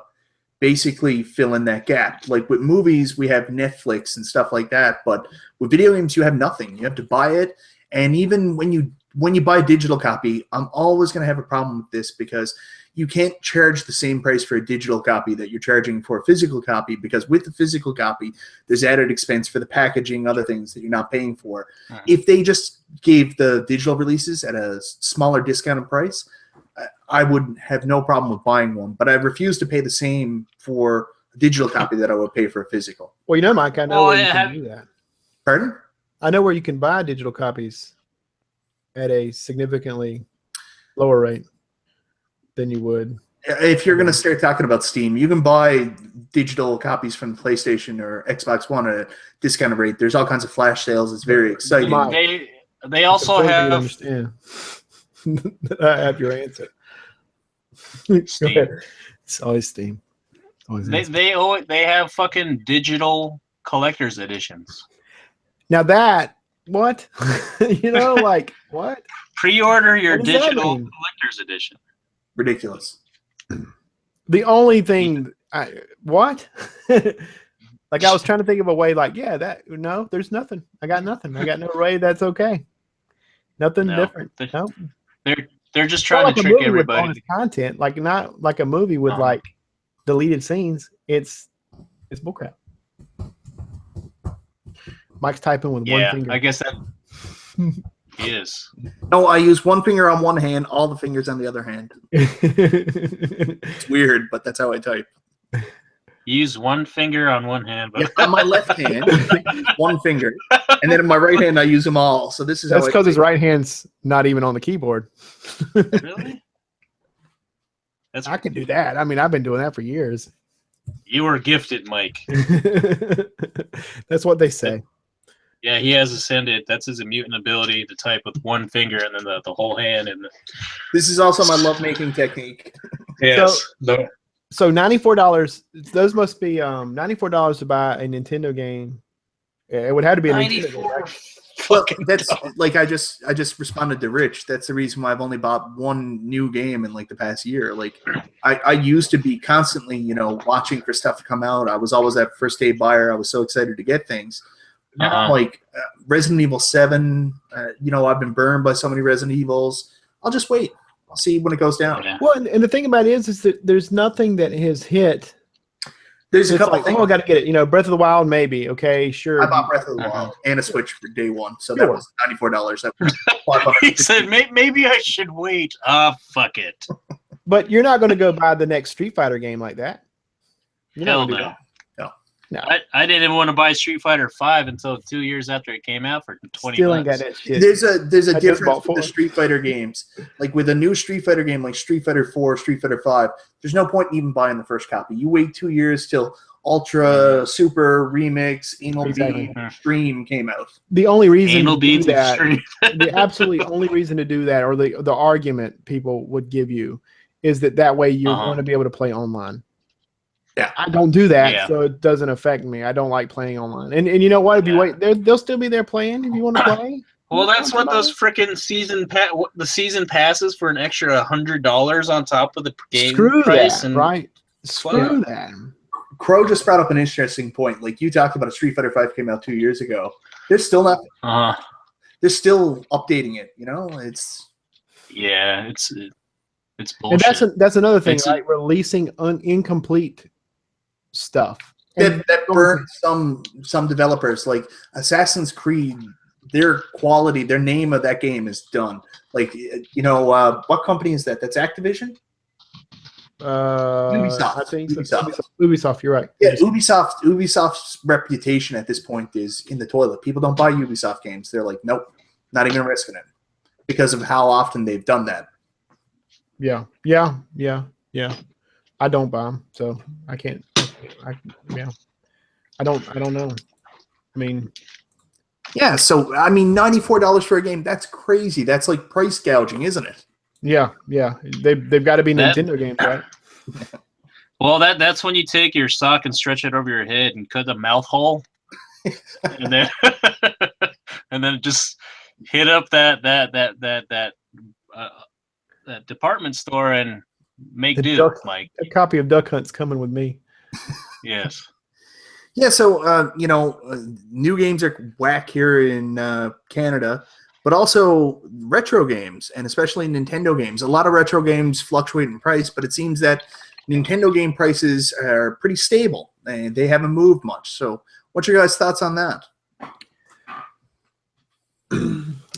basically fill in that gap. Like with movies, we have Netflix and stuff like that, but with video games, you have nothing. You have to buy it, and even when you buy a digital copy, I'm always going to have a problem with this because you can't charge the same price for a digital copy that you're charging for a physical copy, because with the physical copy, there's added expense for the packaging, other things that you're not paying for. If they just gave the digital releases at a smaller discounted price, I would have no problem with buying one, but I refuse to pay the same for a digital copy that I would pay for a physical. Well, Mike, I know where you can do that. Pardon? I know where you can buy digital copies at a significantly lower rate than you would. If you're going to start talking about Steam, you can buy digital copies from PlayStation or Xbox One at a discounted rate. There's all kinds of flash sales. It's very exciting. They also have. I have your answer. Steam. It's always Steam. They have fucking digital collector's editions. Now that what like what? Pre-order your What does that digital mean? collector's edition. Ridiculous. The only thing what? Like I was trying to think of a way like, no, there's nothing. I got nothing. I got no way that's okay. Nothing different. No. They're just trying to trick everybody. With content, like not like a movie with like deleted scenes. It's bullcrap. Mike's typing with one finger. I guess that is. No, I use one finger on one hand, all the fingers on the other hand. It's weird, but that's how I type. Use one finger on one hand. But on my left hand, one finger, and then in my right hand, I use them all. So this is that's because his right hand's not even on the keyboard. Really? I can do that. I mean, I've been doing that for years. You were gifted, Mike. That's what they say. Yeah, he has ascended. That's his mutant ability to type with one finger and then the whole hand. And this is also my lovemaking technique. Yes. So $94. Those must be $94 to buy a Nintendo game. It would have to be a Nintendo game. Right? Well, that's like I just responded to Rich. That's the reason why I've only bought one new game in like the past year. Like I used to be constantly, watching for stuff to come out. I was always that first day buyer. I was so excited to get things. Now, like Resident Evil 7, I've been burned by so many Resident Evils. I'll just wait. I'll see when it goes down. Yeah. Well, and the thing about it is that there's nothing that has hit. There's a couple things. I got to get it. Breath of the Wild, maybe. Okay, sure. I bought Breath of the Wild and a Switch for day one, so that was $94. That was he said, maybe I should wait. Fuck it. But you're not going to go buy the next Street Fighter game like that. Hell no. No. I didn't even want to buy Street Fighter 5 until 2 years after it came out for $20. Still ain't got that shit. There's a difference with the Street Fighter games. Like with a new Street Fighter game like Street Fighter 4, Street Fighter 5, there's no point in even buying the first copy. You wait 2 years till Ultra, Super, Remix, Anal Bead, Stream came out. The only reason Anal Bead the absolutely only reason to do that, or the argument people would give you, is that way you're going to be able to play online. Yeah, I don't do that, so it doesn't affect me. I don't like playing online. And you know what? If you wait, they'll still be there playing if you want to play. Well, that's what those freaking the season passes for an extra $100 on top of the game Screw price. that, And right? Screw that. Crow just brought up an interesting point. Like you talked about, a Street Fighter V came out 2 years ago. They're still not. They're still updating it. You know, it's. Yeah, it's bullshit. And that's another thing, right? Releasing incomplete stuff. That burnt some developers. Like Assassin's Creed, their quality, their name of that game is done. Like, you know, what company is that? That's Activision? Ubisoft. I think Ubisoft, you're right. Yeah, Ubisoft's reputation at this point is in the toilet. People don't buy Ubisoft games. They're like, nope, not even risking it because of how often they've done that. Yeah. I don't buy them, so I can't. I don't know. I mean, yeah. So I mean, $94 for a game. That's crazy. That's like price gouging, isn't it? Yeah. They've got to be Nintendo games, right? Well, that's when you take your sock and stretch it over your head and cut the mouth hole, and then and then just hit up that department store and make do, Mike. A copy of Duck Hunt's coming with me. Yes. Yeah, so you know, new games are whack here in Canada, but also retro games, and especially Nintendo games. A lot of retro games fluctuate in price, but it seems that Nintendo game prices are pretty stable, and they haven't moved much. So, what's your guys' thoughts on that?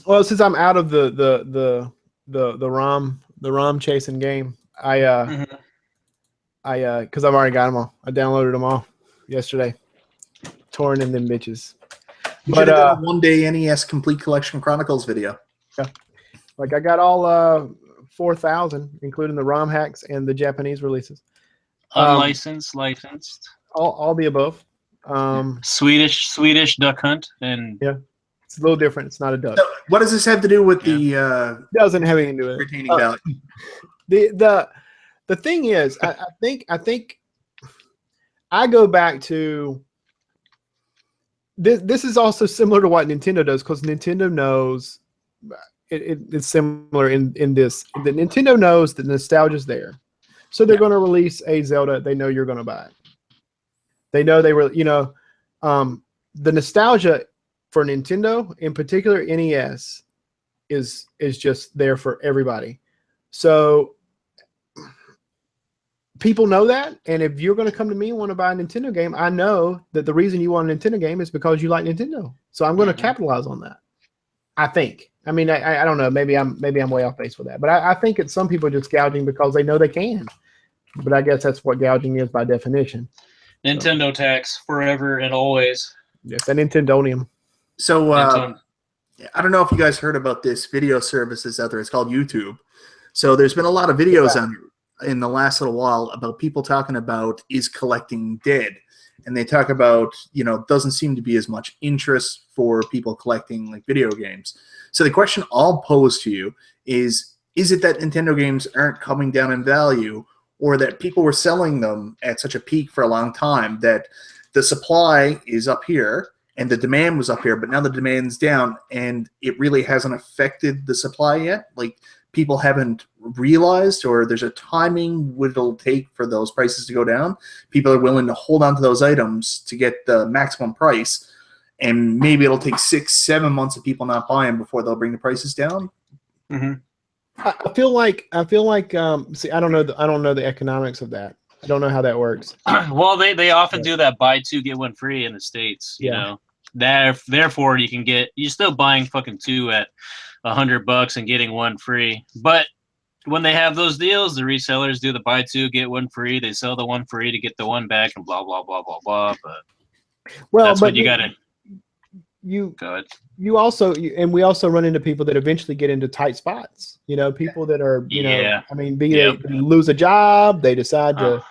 Well, since I'm out of the ROM chasing game, because I've already got them all. I downloaded them all yesterday, torn in them bitches. You should have done a one-day NES Complete Collection Chronicles video. Yeah, like I got all 4,000, including the ROM hacks and the Japanese releases. Unlicensed, licensed. All the above. Swedish Duck Hunt, and yeah, it's a little different. It's not a duck. So what does this have to do with the? Doesn't have anything to do with retaining value. The thing is, I think I go back to this. This is also similar to what Nintendo does, because Nintendo knows it's similar in this. The Nintendo knows that nostalgia's there, so they're going to release a Zelda. They know you're going to buy it. They know the nostalgia for Nintendo, in particular NES, is just there for everybody. So people know that, and if you're going to come to me and want to buy a Nintendo game, I know that the reason you want a Nintendo game is because you like Nintendo. So I'm going to capitalize on that. I think. I mean, I don't know. Maybe I'm way off base with that, but I think it's some people just gouging because they know they can. But I guess that's what gouging is by definition. Nintendo tax forever and always. Yes, an Nintendonium. So I don't know if you guys heard about this video services out there. It's called YouTube. So there's been a lot of videos in the last little while about people talking about, is collecting dead? And they talk about, doesn't seem to be as much interest for people collecting like video games. So the question I'll pose to you is it that Nintendo games aren't coming down in value, or that people were selling them at such a peak for a long time that the supply is up here and the demand was up here, but now the demand's down and it really hasn't affected the supply yet? Like, people haven't realized, or there's a timing what it'll take for those prices to go down. People are willing to hold on to those items to get the maximum price, and maybe it'll take 6-7 months of people not buying before they'll bring the prices down. Mm-hmm. I feel like see, I don't know the economics of that. I don't know how that works. Well, they often do that buy two get one free in the States. You know, therefore you're still buying fucking two at $100 and getting one free. But when they have those deals, the resellers do the buy two get one free. They sell the one free to get the one back, and blah blah blah blah blah. But that's what you got to. We also run into people that eventually get into tight spots. People that are, they lose a job, they decide to,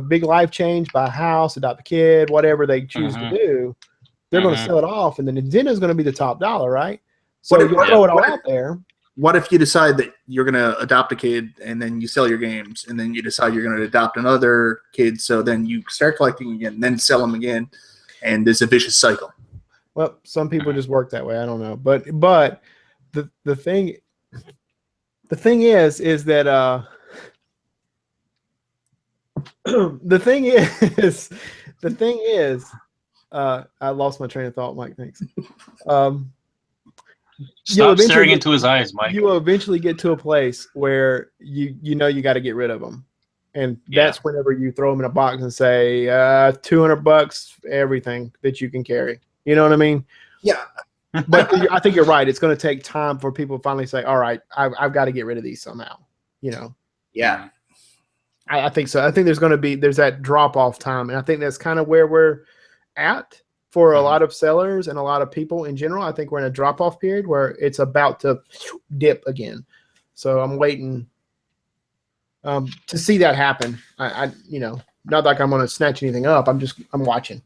big life change, buy a house, adopt a kid, whatever they choose to do, they're going to sell it off, and the Nintendo's going to be the top dollar, right? So you throw it all out there. What if you decide that you're going to adopt a kid, and then you sell your games, and then you decide you're going to adopt another kid, so then you start collecting again, and then sell them again, and there's a vicious cycle. Well, some people just work that way. I don't know, but the thing is that the thing is I lost my train of thought, Mike. Thanks. Stop staring into his eyes, Mike. You will eventually get to a place where you know you got to get rid of them, and that's whenever you throw them in a box and say $200 everything that you can carry. You know what I mean? Yeah. But I think you're right. It's going to take time for people to finally say, "All right, I've got to get rid of these somehow." You know? Yeah. I think so. I think there's that drop off time, and I think that's kind of where we're at for a lot of sellers and a lot of people in general. I think we're in a drop off period where it's about to dip again. So I'm waiting to see that happen. I not like I'm going to snatch anything up. I'm watching.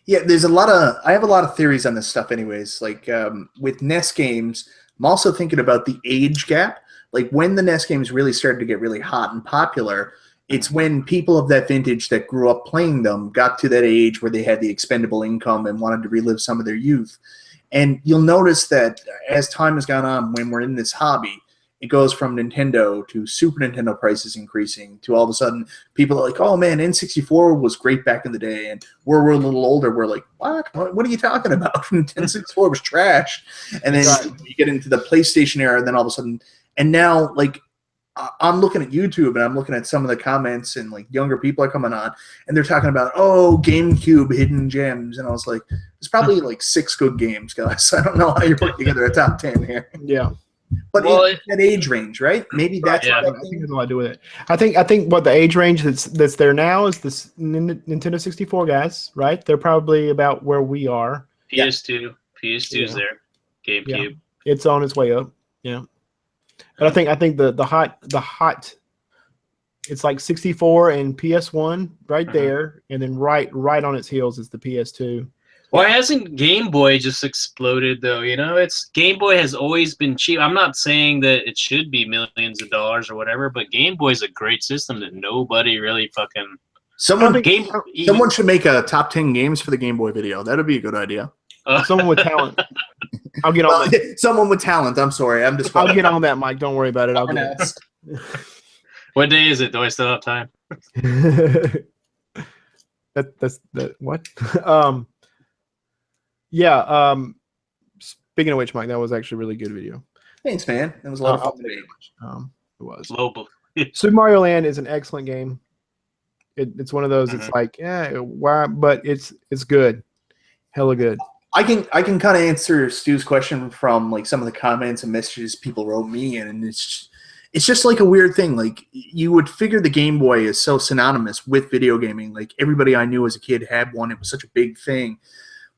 Yeah, I have a lot of theories on this stuff anyways. Like with NES games, I'm also thinking about the age gap. Like when the NES games really started to get really hot and popular, it's when people of that vintage that grew up playing them got to that age where they had the expendable income and wanted to relive some of their youth. And you'll notice that as time has gone on, when we're in this hobby, it goes from Nintendo to Super Nintendo prices increasing to all of a sudden people are like, oh man, N64 was great back in the day. And we're a little older. We're like, what are you talking about? N64 was trash. And then you get into the PlayStation era, and then all of a sudden, and now like I'm looking at YouTube and I'm looking at some of the comments, and like younger people are coming on and they're talking about, oh, GameCube hidden gems. And I was like, there's probably like 6 good games, guys. I don't know how you're putting together a top 10 here. Yeah. But it's that age range, right? Maybe that's I think there's a lot to do with it. I think what the age range that's there now is this Nintendo 64 guys, right? They're probably about where we are. PS2 is there. GameCube. Yeah. It's on its way up. Yeah. But I think the hot it's like 64 and PS1 right there, and then right on its heels is the PS2. Why hasn't Game Boy just exploded though? You know, Game Boy has always been cheap. I'm not saying that it should be millions of dollars or whatever, but Game Boy is a great system that nobody really fucking. Someone should make a top 10 games for the Game Boy video. That'd be a good idea. Someone with talent. I'll get on that. Someone with talent. I'm sorry. I'll get on that, Mike. Don't worry about it. I'll get it. What day is it? Do I still have time? That's what? Yeah. Speaking of which, Mike, that was actually a really good video. Thanks, man. It was a lot of fun. It was. Global. Super Mario Land is an excellent game. It's one of those. It's like, yeah, why? But it's good. Hella good. I can kind of answer Stu's question from like some of the comments and messages people wrote me, and it's just like a weird thing. Like you would figure the Game Boy is so synonymous with video gaming. Like everybody I knew as a kid had one. It was such a big thing.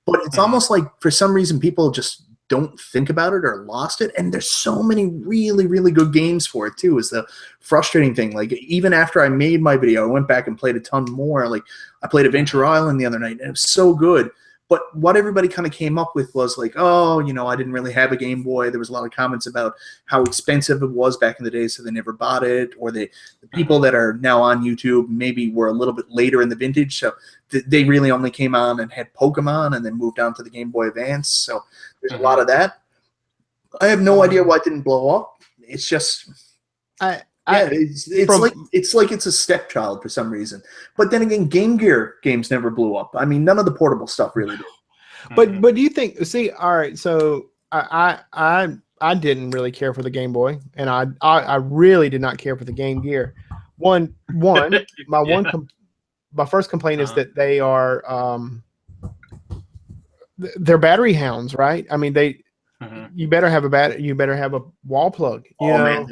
But it's almost like for some reason people just don't think about it or lost it. And there's so many really, really good games for it too, is the frustrating thing. Like even after I made my video, I went back and played a ton more. Like I played Adventure Island the other night and it was so good. But what everybody kind of came up with was like, oh, I didn't really have a Game Boy. There was a lot of comments about how expensive it was back in the day, so they never bought it. Or the people that are now on YouTube maybe were a little bit later in the vintage, so they really only came on and had Pokemon and then moved on to the Game Boy Advance. So there's a lot of that. I have no idea why it didn't blow up. It's just... it's like it's a stepchild for some reason. But then again, Game Gear games never blew up. I mean, none of the portable stuff really did. But do you think? See, all right. So I didn't really care for the Game Boy, and I really did not care for the Game Gear. My first complaint is that they are they're battery hounds, right? I mean you better have a wall plug. Man,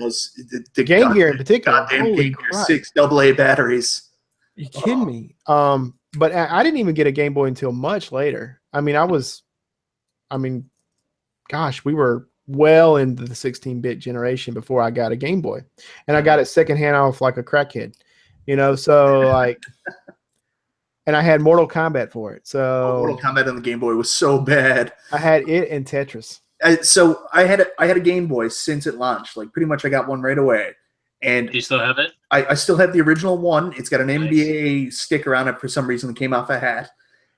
the Game Gear in particular. Goddamn Game Gear 6 AA batteries. You kidding me? But I didn't even get a Game Boy until much later. Gosh, we were well into the 16-bit generation before I got a Game Boy, and I got it secondhand off like a crackhead, So like, and I had Mortal Kombat for it. So Mortal Kombat on the Game Boy was so bad. I had it and Tetris. So I had a Game Boy since it launched. Like pretty much I got one right away. And do you still have it? I still have the original one. It's got an NBA sticker on it for some reason that came off a hat.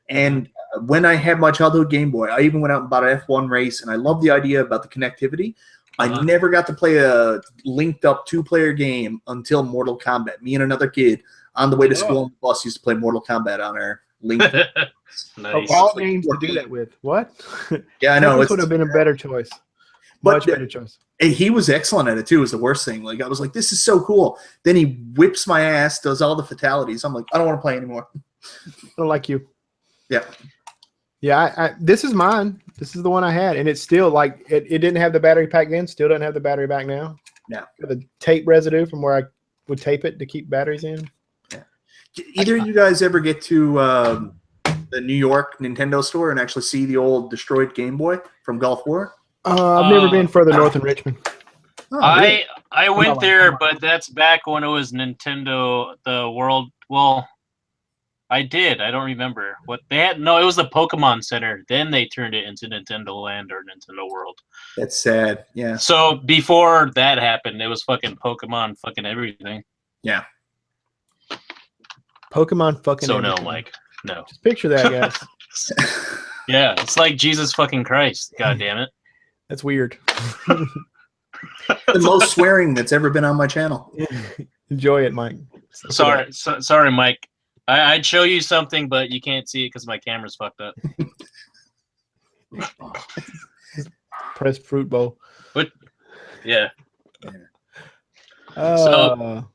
And when I had my childhood Game Boy, I even went out and bought an F1 race, and I love the idea about the connectivity. I never got to play a linked up 2-player game until Mortal Kombat. Me and another kid on the way to school on the bus used to play Mortal Kombat on our linked. Of all games to do that with, what? Yeah, I know. This would have been a better choice. Much better choice. He was excellent at it too. Was the worst thing. Like I was like, this is so cool. Then he whips my ass, does all the fatalities. I'm like, I don't want to play anymore. I don't like you. Yeah. Yeah, this is mine. This is the one I had, and it's still like it didn't have the battery pack then. Still doesn't have the battery back now. Yeah. The tape residue from where I would tape it to keep batteries in. Yeah. Either of you guys ever get to the New York Nintendo store and actually see the old destroyed Game Boy from Gulf War? I've never been further north than Richmond. Oh, really? I went there, but that's back when it was Nintendo, the World. Well, I did. I don't remember what they had. No, it was the Pokemon Center. Then they turned it into Nintendo Land or Nintendo World. That's sad. Yeah. So before that happened, it was fucking Pokemon, fucking everything. Yeah. Pokemon fucking. So everything. no, Mike. No. Just picture that, guys. Yeah, it's like Jesus fucking Christ. God damn it. That's weird. The most swearing that's ever been on my channel. Enjoy it, Mike. Sorry, Mike. I'd show you something, but you can't see it because my camera's fucked up. Pressed fruit bowl. But yeah. So,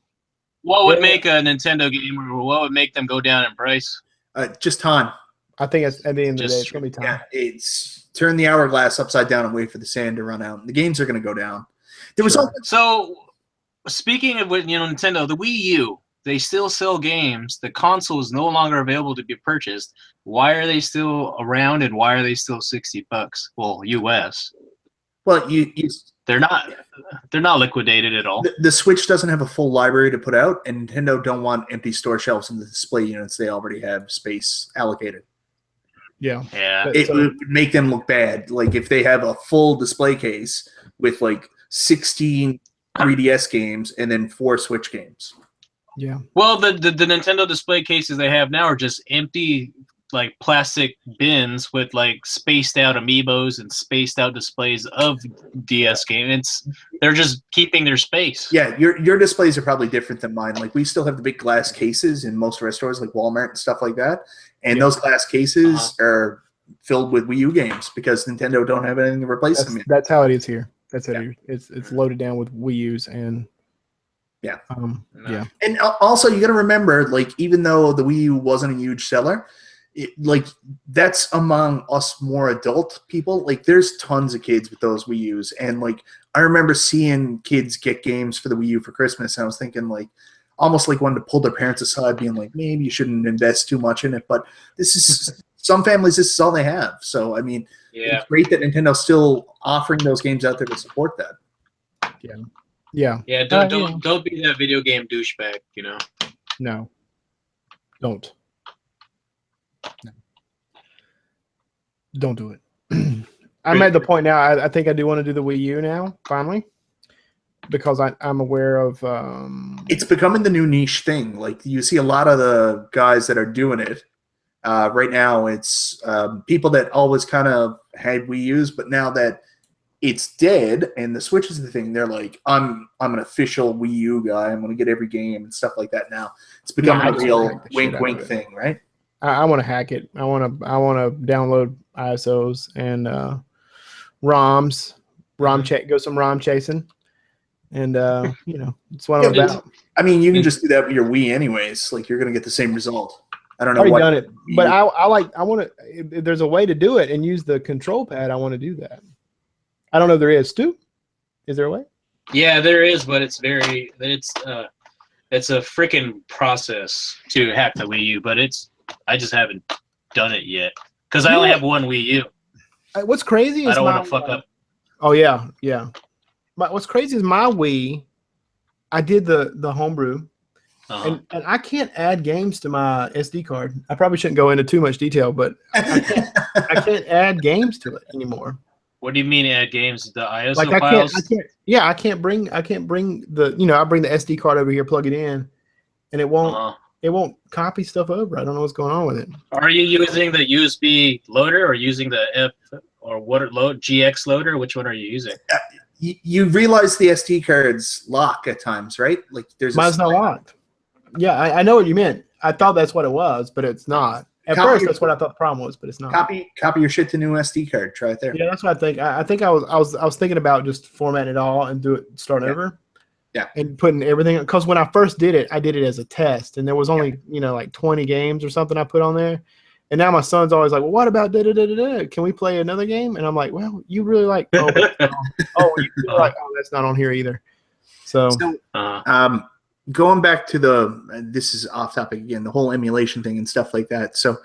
what would make a Nintendo game, or what would make them go down in price? Just time. I think it's, at the end of the day, Just- it's gonna be time. Yeah, it's turn the hourglass upside down and wait for the sand to run out. The games are going to go down. There was Sure. So, speaking of Nintendo, the Wii U, they still sell games. The console is no longer available to be purchased. Why are they still around, and why are they still $60? Well, US. well, They're not liquidated at all. the Switch doesn't have a full library to put out, and Nintendo don't want empty store shelves in the display units. They already have space allocated. Yeah. Yeah. It would make them look bad. Like if they have a full display case with like 16 3DS games and then 4 Switch games. Yeah. Well, the Nintendo display cases they have now are just empty, like plastic bins with like spaced out amiibos and spaced out displays of DS games. They're just keeping their space. Yeah, your displays are probably different than mine. Like we still have the big glass cases in most of our stores, like Walmart and stuff like that. And those glass cases are filled with Wii U games because Nintendo don't have anything to replace them in. That's how it is here. That's it. Yeah. Here. It's loaded down with Wii U's and Yeah. Yeah. And also, you got to remember, like, even though the Wii U wasn't a huge seller, that's among us more adult people. Like, there's tons of kids with those Wii U's, and like, I remember seeing kids get games for the Wii U for Christmas, and I was thinking, like, almost like wanting to pull their parents aside, being like, maybe you shouldn't invest too much in it. But this is some families, this is all they have. So, I mean, Yeah. it's great that Nintendo's still offering those games out there to support that. Yeah. Yeah, don't be that video game douchebag, No. Don't. No. Don't do it. I'm at the point now. I think I do want to do the Wii U now, finally, because I'm aware of. It's becoming the new niche thing. Like you see a lot of the guys that are doing it right now. It's people that always kind of had Wii U's, but now that it's dead and the Switch is the thing, they're like, I'm an official Wii U guy. I'm going to get every game and stuff like that now. It's becoming a real wink thing, right? I want to hack it. I want to download ISOs and ROMs. Go some ROM chasing, and it's what I'm about. I mean, you can just do that with your Wii anyways. Like you're going to get the same result. I don't know. I've already done it, but I want to. If there's a way to do it and use the control pad, I want to do that. I don't know if there is. Stu, is there a way? Yeah, there is, but it's a freaking process to hack the Wii U, but I just haven't done it yet because I only have one Wii U. What's crazy is I don't want to fuck up. Oh yeah. But what's crazy is my Wii. I did the homebrew, and I can't add games to my SD card. I probably shouldn't go into too much detail, but I can't add games to it anymore. What do you mean add games? The ISO Like files? I can't bring the I bring the SD card over here, plug it in, and it won't it won't copy stuff over. I don't know what's going on with it. Are you using the USB loader or using the F or what load GX loader? Which one are you using? You realize the SD cards lock at times, right? Like there's Mine's not locked. Yeah, I know what you meant. I thought that's what it was, but it's not. At first, that's what I thought the problem was, but it's not. Copy your shit to new SD card. Try it there. Yeah, that's what I think. I think I was thinking about just formatting it all and start over. Yeah. And putting everything, because when I first did it, I did it as a test, and there was only like 20 games or something I put on there. And now my son's always like, well, what about da da da da da? Can we play another game? And I'm like, well, you really like you really like, oh, that's not on here either. So going back to this is off topic again, the whole emulation thing and stuff like that. So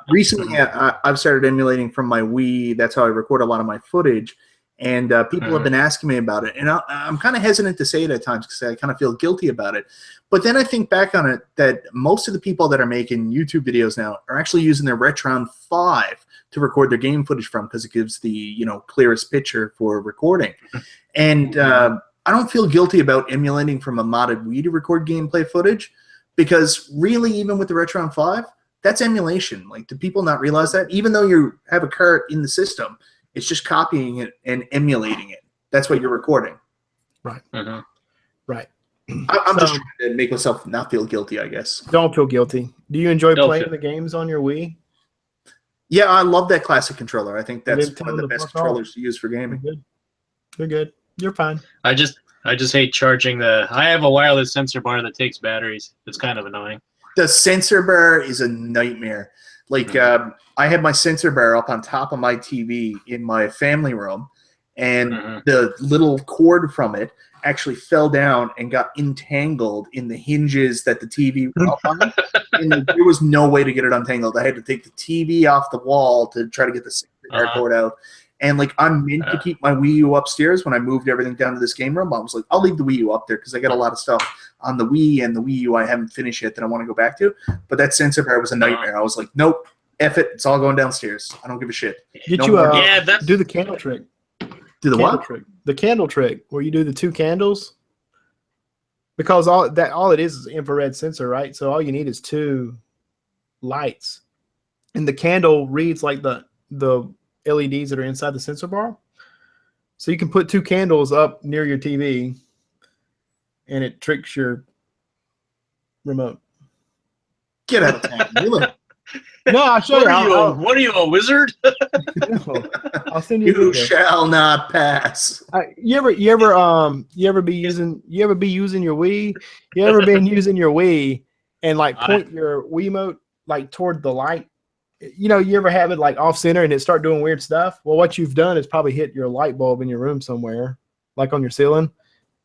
recently I've started emulating from my Wii. That's how I record a lot of my footage. And people have been asking me about it. And I'm kind of hesitant to say it at times because I kind of feel guilty about it. But then I think back on it that most of the people that are making YouTube videos now are actually using their Retron 5 to record their game footage from because it gives the clearest picture for recording. And I don't feel guilty about emulating from a modded Wii to record gameplay footage because really, even with the Retron 5, that's emulation. Like, do people not realize that? Even though you have a cart in the system, it's just copying it and emulating it. That's what you're recording. Right. Right. I'm just trying to make myself not feel guilty, I guess. Don't feel guilty. Do you enjoy playing the games on your Wii? Yeah, I love that classic controller. I think that's one of the best controllers to use for gaming. You're good. You're fine. I just hate charging I have a wireless sensor bar that takes batteries. It's kind of annoying. The sensor bar is a nightmare. Like, I had my sensor bar up on top of my TV in my family room, and the little cord from it actually fell down and got entangled in the hinges that the TV was up on. And there was no way to get it untangled. I had to take the TV off the wall to try to get the sensor bar cord out. And, like, I'm meant to keep my Wii U upstairs. When I moved everything down to this game room, I was like, I'll leave the Wii U up there because I got a lot of stuff on the Wii and the Wii U I haven't finished yet that I want to go back to. But that sensor bar was a nightmare. I was like, nope, F it. It's all going downstairs. I don't give a shit. Do the candle trick. Do the what? Trick. The candle trick where you do the 2 candles. Because all it is infrared sensor, right? So all you need is 2 lights. And the candle reads like the LEDs that are inside the sensor bar. So you can put 2 candles up near your TV and it tricks your remote. Get out of town. Really? No, I'll show you. What are you, a wizard? No, I'll send you. You shall not pass. You ever be using your Wii? You ever been using your Wii and like point your Wiimote like toward the light? You ever have it like off center and it start doing weird stuff? Well, what you've done is probably hit your light bulb in your room somewhere, like on your ceiling.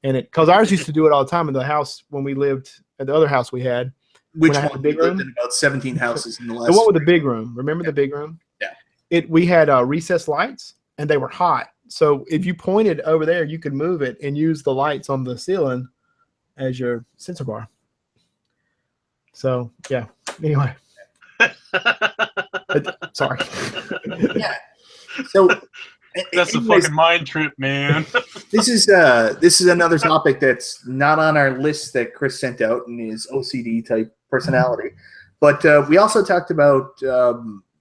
And because ours used to do it all the time in the house when we lived at the other house we had. Which one? We lived in about 17 houses in the last. The one with the big room. Remember the big room? Yeah. We had recessed lights and they were hot. So if you pointed over there, you could move it and use the lights on the ceiling as your sensor bar. So yeah. Anyway. Sorry. Yeah. So that's a fucking mind trip, man. This is another topic that's not on our list that Chris sent out in his OCD type personality, but we also talked about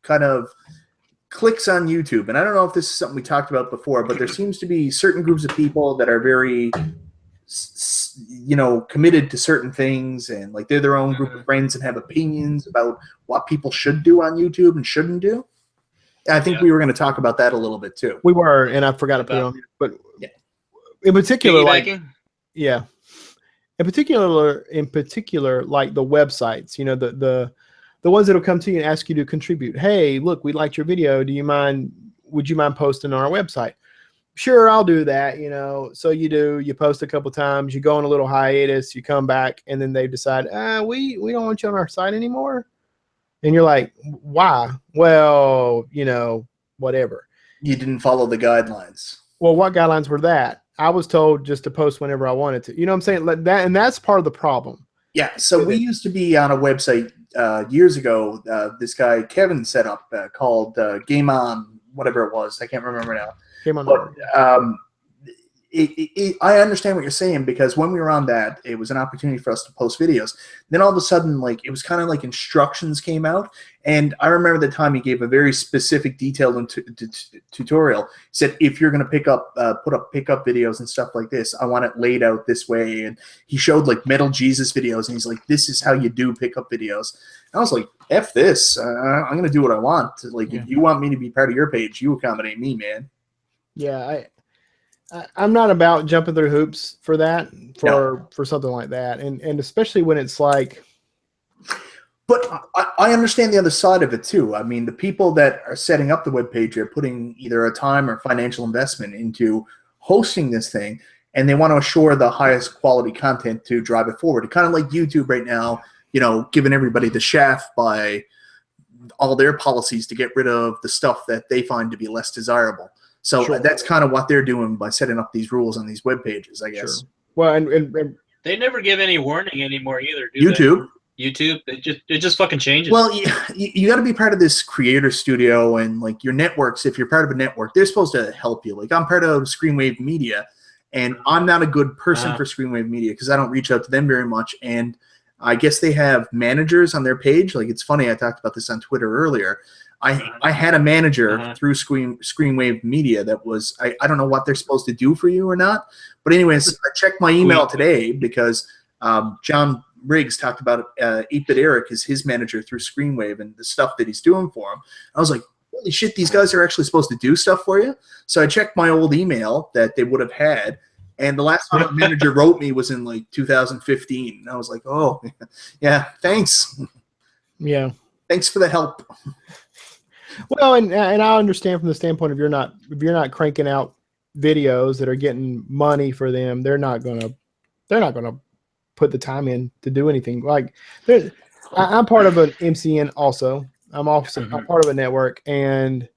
kind of clicks on YouTube, and I don't know if this is something we talked about before, but there seems to be certain groups of people that are very committed to certain things, and like they're their own group of friends and have opinions about what people should do on YouTube and shouldn't do. I think we were going to talk about that a little bit too. We were, and I forgot to put it on. But in particular, in particular, like the websites, the ones that'll come to you and ask you to contribute. Hey, look, we liked your video. Would you mind posting on our website? Sure, I'll do that. So you post a couple times, you go on a little hiatus, you come back, and then they decide, we don't want you on our site anymore. And you're like, why? Well, whatever. You didn't follow the guidelines. Well, what guidelines were that? I was told just to post whenever I wanted to. You know what I'm saying? Like that, and that's part of the problem. Yeah. So we used to be on a website years ago. This guy Kevin set up called Game On, whatever it was. I can't remember now. Game On. But I understand what you're saying, because when we were on that, it was an opportunity for us to post videos. Then all of a sudden, like, it was kind of like instructions came out, and I remember the time he gave a very specific, detailed tutorial. He said, if you're going to put up pickup videos and stuff like this, I want it laid out this way. And he showed like Metal Jesus videos, and he's like, this is how you do pickup videos. And I was like, F this, I'm going to do what I want. Like, if you want me to be part of your page, you accommodate me, man. Yeah, I'm not about jumping through hoops for that, for something like that, and especially when it's like. But I understand the other side of it too. I mean, the people that are setting up the webpage are putting either a time or financial investment into hosting this thing, and they want to assure the highest quality content to drive it forward. Kind of like YouTube right now, you know, giving everybody the shaft by all their policies to get rid of the stuff that they find to be less desirable. So that's kind of what they're doing by setting up these rules on these web pages, I guess. Sure. Well, and they never give any warning anymore either, do YouTube. they? YouTube, it just fucking changes. Well, you got to be part of this creator studio, and like your networks. If you're part of a network, they're supposed to help you. Like, I'm part of Screenwave Media, and I'm not a good person for Screenwave Media because I don't reach out to them very much. And I guess they have managers on their page. Like, it's funny, I talked about this on Twitter earlier. I had a manager through Screenwave Media that was, I don't know what they're supposed to do for you or not. But anyways, I checked my email today because John Riggs talked about 8-Bit Eric is his manager through Screenwave and the stuff that he's doing for him. I was like, holy shit, these guys are actually supposed to do stuff for you? So I checked my old email that they would have had, and the last time a manager wrote me was in like 2015. And I was like, oh, yeah, thanks. Yeah. Thanks for the help. Well, and I understand from the standpoint of if you're not cranking out videos that are getting money for them, they're not gonna put the time in to do anything. Like, I'm part of an MCN also. I'm also I'm part of a network, and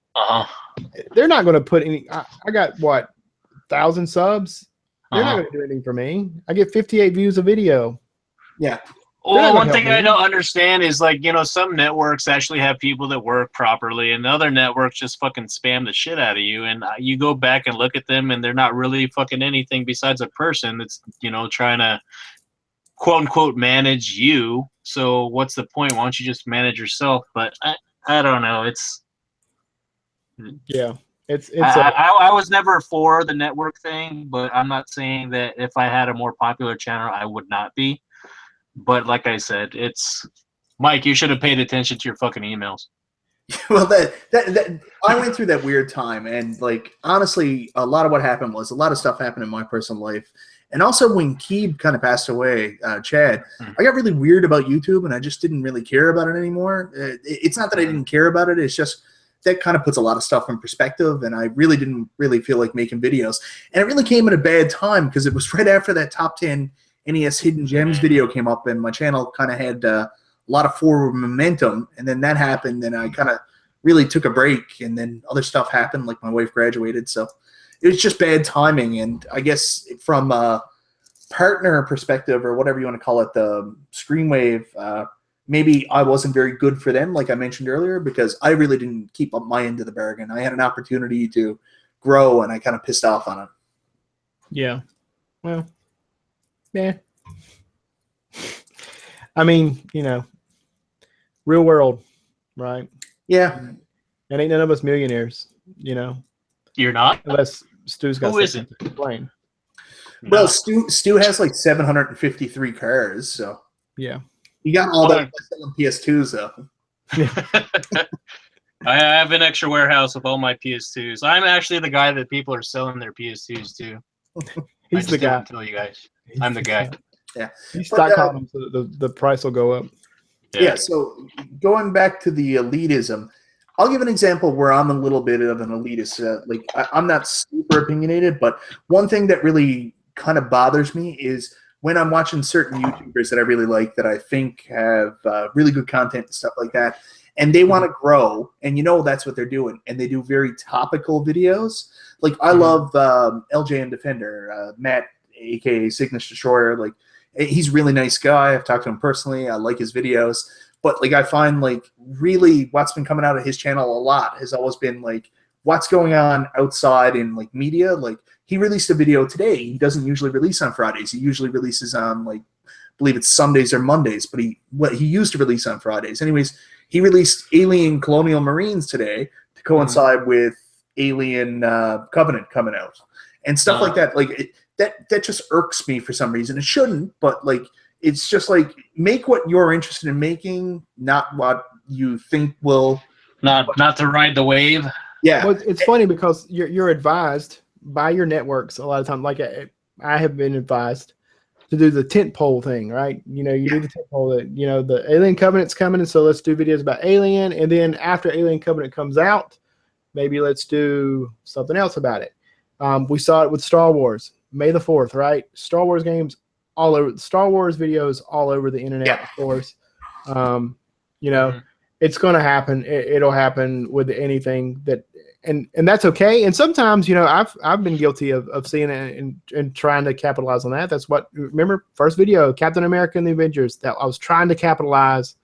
they're not going to put any. I got 1,000 subs. They're not going to do anything for me. I get 58 views a video. Yeah. Well, one thing I don't understand is, like, you know, some networks actually have people that work properly, and other networks just fucking spam the shit out of you. And you go back and look at them, and they're not really fucking anything besides a person that's, you know, trying to quote unquote manage you. So what's the point? Why don't you just manage yourself? But I don't know. It's I was never for the network thing, but I'm not saying that if I had a more popular channel, I would not be. But like I said, it's Mike. You should have paid attention to your fucking emails. Well, that I went through that weird time, and like honestly, a lot of what happened was a lot of stuff happened in my personal life, and also when Keeb kind of passed away, Chad, I got really weird about YouTube, and I just didn't really care about it anymore. It's not that I didn't care about it; it's just that kind of puts a lot of stuff in perspective, and I really didn't really feel like making videos, and it really came at a bad time because it was right after that top 10 NES Hidden Gems video came up, and my channel kind of had a lot of forward momentum, and then that happened, and I kind of really took a break, and then other stuff happened, like my wife graduated, so it was just bad timing. And I guess from a partner perspective, or whatever you want to call it, the Screenwave, maybe I wasn't very good for them, like I mentioned earlier, because I really didn't keep up my end of the bargain. I had an opportunity to grow, and I kind of pissed off on it. Yeah. Well, yeah. I mean, you know, real world, right? Yeah. And ain't none of us millionaires, you know. You're not? Unless Stu's got Who is something to complain. Well, Stu has like 753 cars, so yeah, he got all that selling PS2s though. I have an extra warehouse of all my PS2s. I'm actually the guy that people are selling their PS2s to. He's the guy. Tell you guys, I'm the guy. Yeah, you stockpile them so the price will go up. Yeah. So going back to the elitism, I'll give an example where I'm a little bit of an elitist. Like I'm not super opinionated, but one thing that really kind of bothers me is when I'm watching certain YouTubers that I really like, that I think have really good content and stuff like that, and they want to grow, and you know that's what they're doing, and they do very topical videos. Like I love LJN Defender, Matt, aka Cygnus Destroyer. Like he's a really nice guy. I've talked to him personally. I like his videos. But like I find like really what's been coming out of his channel a lot has always been like what's going on outside in like media. Like he released a video today. He doesn't usually release on Fridays. He usually releases on like, I believe it's Sundays or Mondays, but he used to release on Fridays. Anyways, he released Alien Colonial Marines today to coincide with Alien Covenant coming out and stuff like that. Like that just irks me for some reason. It shouldn't, but like it's just like make what you're interested in making, not what you think will. Not to ride the wave. Yeah, well, it's funny because you're advised by your networks a lot of times. Like I have been advised to do the tent pole thing, right? You know, you do the tent pole that, you know, the Alien Covenant's coming, and so let's do videos about Alien, and then after Alien Covenant comes out, maybe let's do something else about it. We saw it with Star Wars, May the 4th, right? Star Wars games all over, Star Wars videos all over the internet, of course. You know, it's going to happen. It'll happen with anything that, and that's okay. And sometimes, you know, I've been guilty of seeing it and trying to capitalize on that. That's what, remember, first video, Captain America and the Avengers, that I was trying to capitalize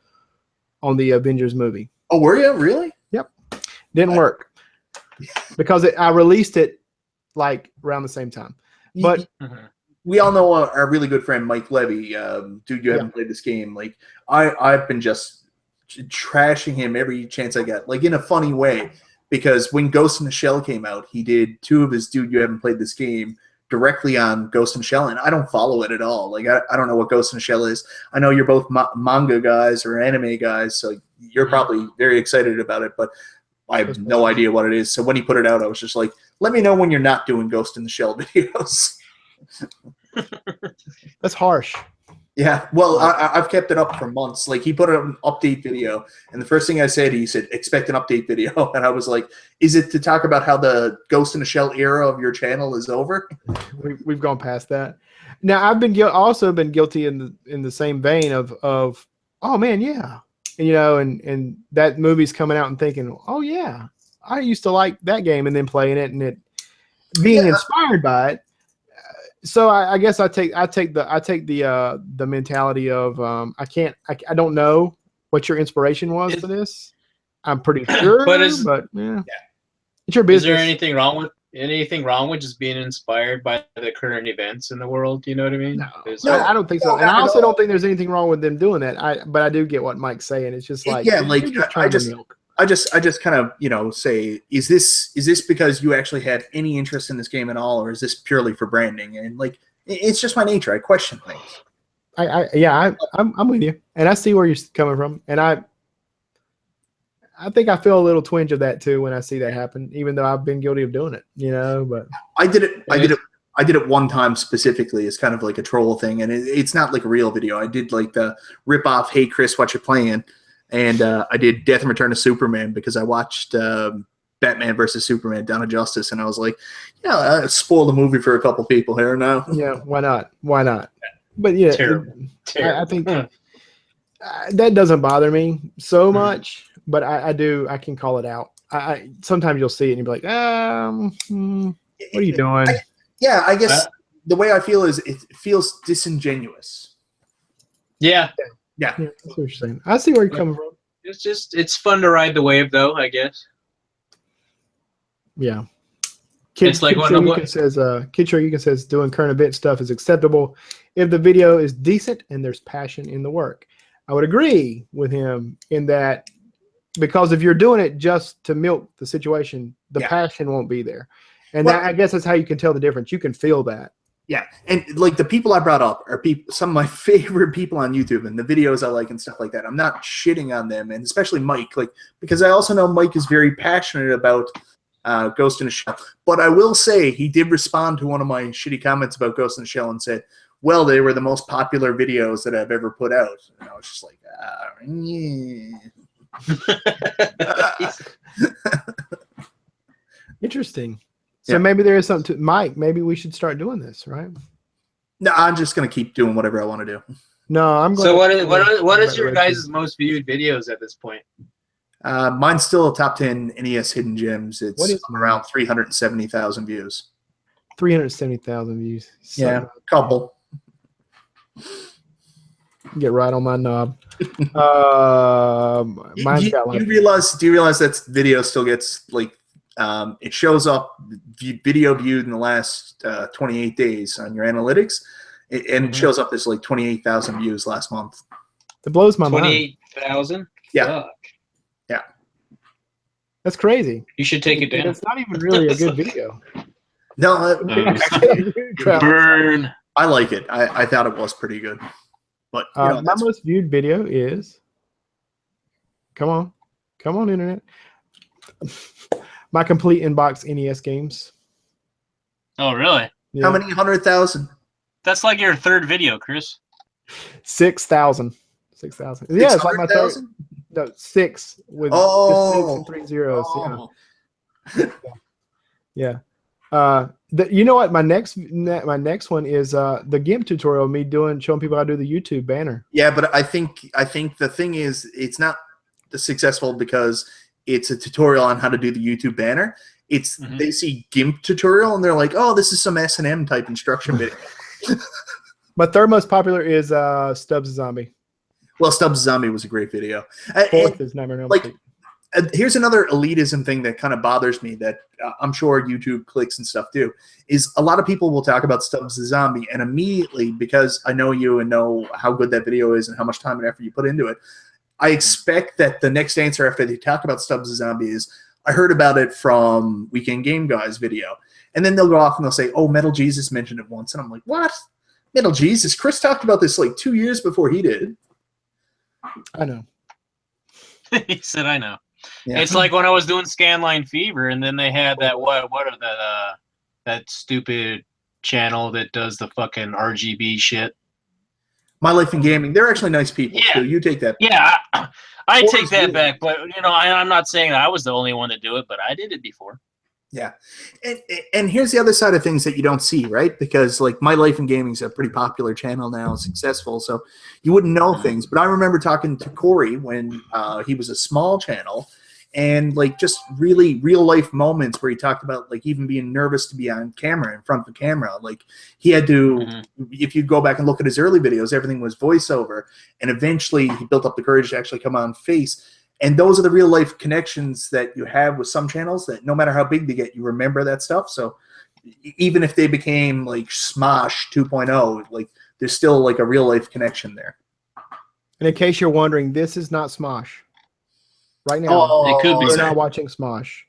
on the Avengers movie. Oh, were you really? Yep. Didn't work because I released it like around the same time. But we all know our really good friend Mike Levy. Dude, you haven't played this game. Like I've been just trashing him every chance I get, like in a funny way, because when Ghost in the Shell came out, he did 2 of his Dude, you haven't played this game directly on Ghost in the Shell, and I don't follow it at all. Like I don't know what Ghost in the Shell is. I know you're both manga guys or anime guys, so you're probably very excited about it, but I have no idea what it is. So when he put it out, I was just like, let me know when you're not doing Ghost in the Shell videos. that's harsh. Yeah, well, I've kept it up for months. Like, he put out an update video, and the first thing I said, he said, expect an update video. And I was like, is it to talk about how the Ghost in the Shell era of your channel is over? We've gone past that. Now, I've been also been guilty in the same vein of oh man, yeah, you know, and that movie's coming out and thinking, oh yeah, I used to like that game, and then playing it and it being inspired by it. So I guess I take the mentality of I don't know what your inspiration was for this. I'm pretty sure, but yeah, it's your business. Is there anything wrong with just being inspired by the current events in the world? You know what I mean? No, I don't think so. And I also don't think there's anything wrong with them doing that. But I do get what Mike's saying. It's just like, like I just kind of, you know, say, is this because you actually had any interest in this game at all, or is this purely for branding? And like, it's just my nature. I question things. I'm with you, and I see where you're coming from, and I think I feel a little twinge of that too when I see that happen, even though I've been guilty of doing it, you know. But I did it one time specifically as kind of like a troll thing, and it's not like a real video. I did like the rip off, hey Chris, what you playing? And I did Death and Return of Superman because I watched Batman versus Superman, Dawn of Justice, and I was like, yeah, I spoiled the movie for a couple people here now. Yeah, why not? Why not? But yeah, Terrible. I think that doesn't bother me so much, but I can call it out. I sometimes you'll see it and you'll be like, what are you doing? I guess the way I feel is it feels disingenuous. Yeah. Yeah, that's what you're saying. I see where you're coming from. It's fun to ride the wave, though, I guess. Yeah. It's like Kid Sure says doing current event stuff is acceptable if the video is decent and there's passion in the work. I would agree with him in that, because if you're doing it just to milk the situation, the passion won't be there. And I guess that's how you can tell the difference. You can feel that. Yeah, and like the people I brought up are some of my favorite people on YouTube, and the videos I like and stuff like that. I'm not shitting on them, and especially Mike, like, because I also know Mike is very passionate about Ghost in the Shell. But I will say he did respond to one of my shitty comments about Ghost in the Shell and said, well, they were the most popular videos that I've ever put out. And I was just like, Interesting. So maybe there is something to Mike. Maybe we should start doing this, right? No, I'm just gonna keep doing whatever I want to do. No, I'm going. So what is your guys' most viewed videos at this point? Mine's still a top 10 NES hidden gems. It's around 370,000 views. 370,000 views. So, yeah, couple. Get right on my knob. Mine's got like. Do you realize that video still gets like it shows up video viewed in the last 28 days on your analytics, and it shows up as like 28,000 views last month. It blows my mind. 28,000. Yeah. Fuck. Yeah. That's crazy. You should take it down. It's not even really a good video. No, Burn. I like it. I thought it was pretty good. But you know, my most viewed video is, come on, internet, my complete inbox NES games. Oh, really? Yeah. how many 100,000? That's like your third video, Chris. 6,000. 6,000. Yeah, it's like my third. 600,000? No, 6 with Oh. 6 and 3 zeros. Oh. Yeah. You know what? My next one is the GIMP tutorial. Me showing people how to do the YouTube banner. Yeah, but I think the thing is, it's not successful because it's a tutorial on how to do the YouTube banner. It's they see GIMP tutorial and they're like, oh, this is some S&M type instruction video. My third most popular is Stubbs Zombie. Well, Stubbs Zombie was a great video. Fourth is Nightmare on Elm Street. Here's another elitism thing that kind of bothers me that I'm sure YouTube clicks and stuff do, is a lot of people will talk about Stubbs the Zombie, and immediately, because I know you and know how good that video is and how much time and effort you put into it, I expect that the next answer after they talk about Stubbs the Zombie is, I heard about it from Weekend Game Guy's video. And then they'll go off and they'll say, oh, Metal Jesus mentioned it once. And I'm like, what? Metal Jesus? Chris talked about this like 2 years before he did. I know. He said, I know. Yeah. It's like when I was doing Scanline Fever, and then they had that that stupid channel that does the fucking RGB shit. My Life in Gaming. They're actually nice people. Yeah. So you take that. Yeah, I Or take that you. back, but you know, I'm not saying that I was the only one to do it, but I did it before. Yeah. And here's the other side of things that you don't see, right? Because like My Life in Gaming is a pretty popular channel now, successful, so you wouldn't know things. But I remember talking to Corey when he was a small channel, and like just really real life moments where he talked about like even being nervous to be on camera, in front of the camera. Like he had to, if you go back and look at his early videos, everything was voiceover, and eventually he built up the courage to actually come on face. And those are the real life connections that you have with some channels that no matter how big they get, you remember that stuff. So even if they became like Smosh 2.0, like there's still like a real life connection there. And in case you're wondering, this is not Smosh. Right now, Oh, It could be. we're not watching Smosh.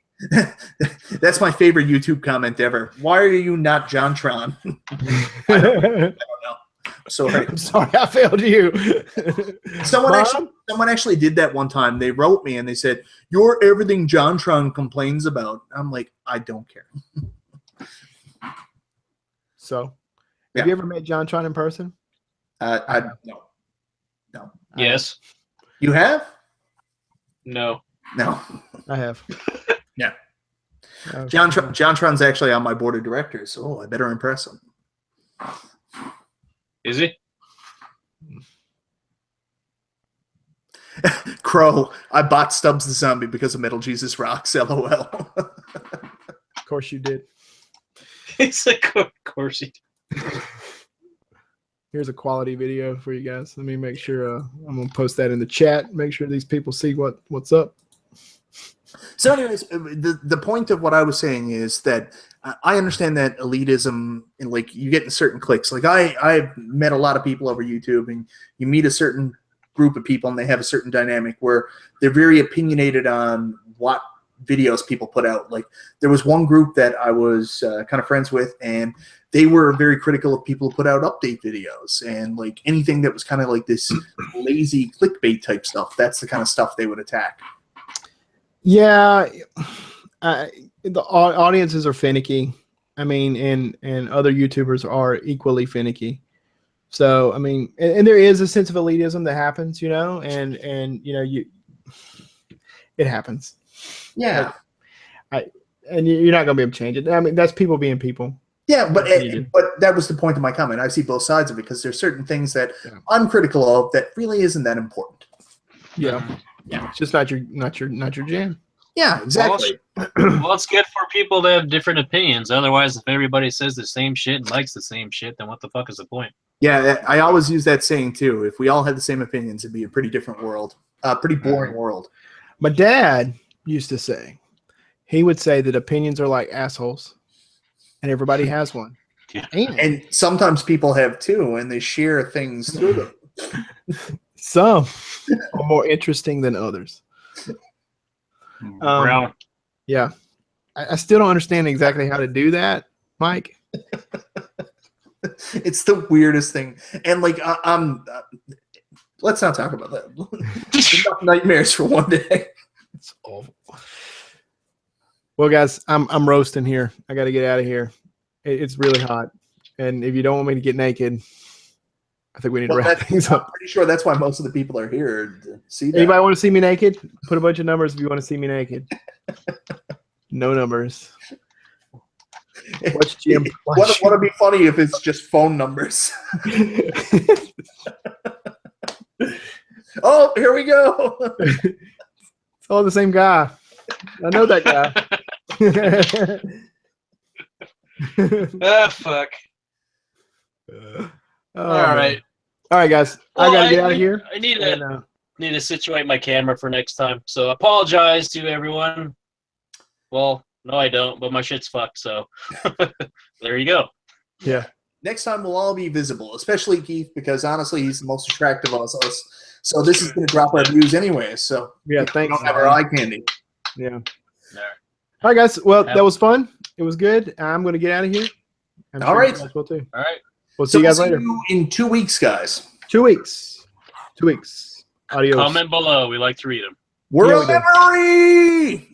that's my favorite YouTube comment ever. Why are you not JonTron? I don't know. Sorry. I'm sorry, I failed you. Someone actually did that one time. They wrote me and they said, "You're everything JonTron complains about." I'm like, I don't care. So, Yeah. have you ever met JonTron in person? No. Yes. You have? No. No. I have. Yeah. Oh, JonTron's actually on my board of directors, so I better impress him. Is he? Crow, I bought Stubbs the Zombie because of Metal Jesus Rocks, LOL. Of course you did. It's like, of course he did. Here's a quality video for you guys. Let me make sure I'm gonna post that in the chat. Make sure these people see what's up. So anyways, the point of what I was saying is that I understand that elitism, and like you get in certain cliques. Like I've met a lot of people over YouTube, and you meet a certain group of people and they have a certain dynamic where they're very opinionated on what videos people put out. Like there was one group that I was kind of friends with, and they were very critical of people who put out update videos and like anything that was kind of like this lazy clickbait type stuff. That's the kind of stuff they would attack. Yeah, the audiences are finicky. I mean, and other YouTubers are equally finicky. So I mean, and there is a sense of elitism that happens, you know, and you know, it happens. Yeah. And you're not gonna be able to change it. I mean, that's people being people. Yeah, but that was the point of my comment. I see both sides of it because there's certain things that I'm critical of that really isn't that important. Yeah, yeah, it's just not your jam. Yeah, exactly. Well, it's good for people to have different opinions. Otherwise, if everybody says the same shit and likes the same shit, then what the fuck is the point? Yeah, I always use that saying too. If we all had the same opinions, it'd be a pretty different world, pretty boring world. My dad used to say, he would say that opinions are like assholes, and everybody has one. Yeah. And sometimes people have too, and they share things through them. Some are more interesting than others. Brown. Yeah. I still don't understand exactly how to do that, Mike. It's the weirdest thing. And like, let's not talk about that. Enough nightmares for one day. It's awful. Well, guys, I'm roasting here. I got to get out of here. It's really hot. And if you don't want me to get naked, I think we need to wrap things up. I'm pretty sure that's why most of the people are here to see that. Anybody want to see me naked? Put a bunch of numbers if you want to see me naked. No numbers. Watch Jim. What would be funny if it's just phone numbers? Oh, here we go. It's all the same guy. I know that guy. Ah, fuck. All right. All right, guys. Well, I got to get out of here. I need And, to situate my camera for next time. So apologize to everyone. Well, no, I don't, but my shit's fucked. So there you go. yeah. Next time we'll all be visible, especially Keith, because honestly, he's the most attractive of us. So this is going to drop our views anyway. So Yeah, we thanks. don't have our eye candy. Yeah. All right. All right, guys. Well, that was fun. It was good. I'm going to get out of here. I'm All right. You guys will too. All right. We'll see you guys later. You in 2 weeks, guys. 2 weeks. 2 weeks. Adios. Comment below. We like to read them. We're Yeah, a we do. memory.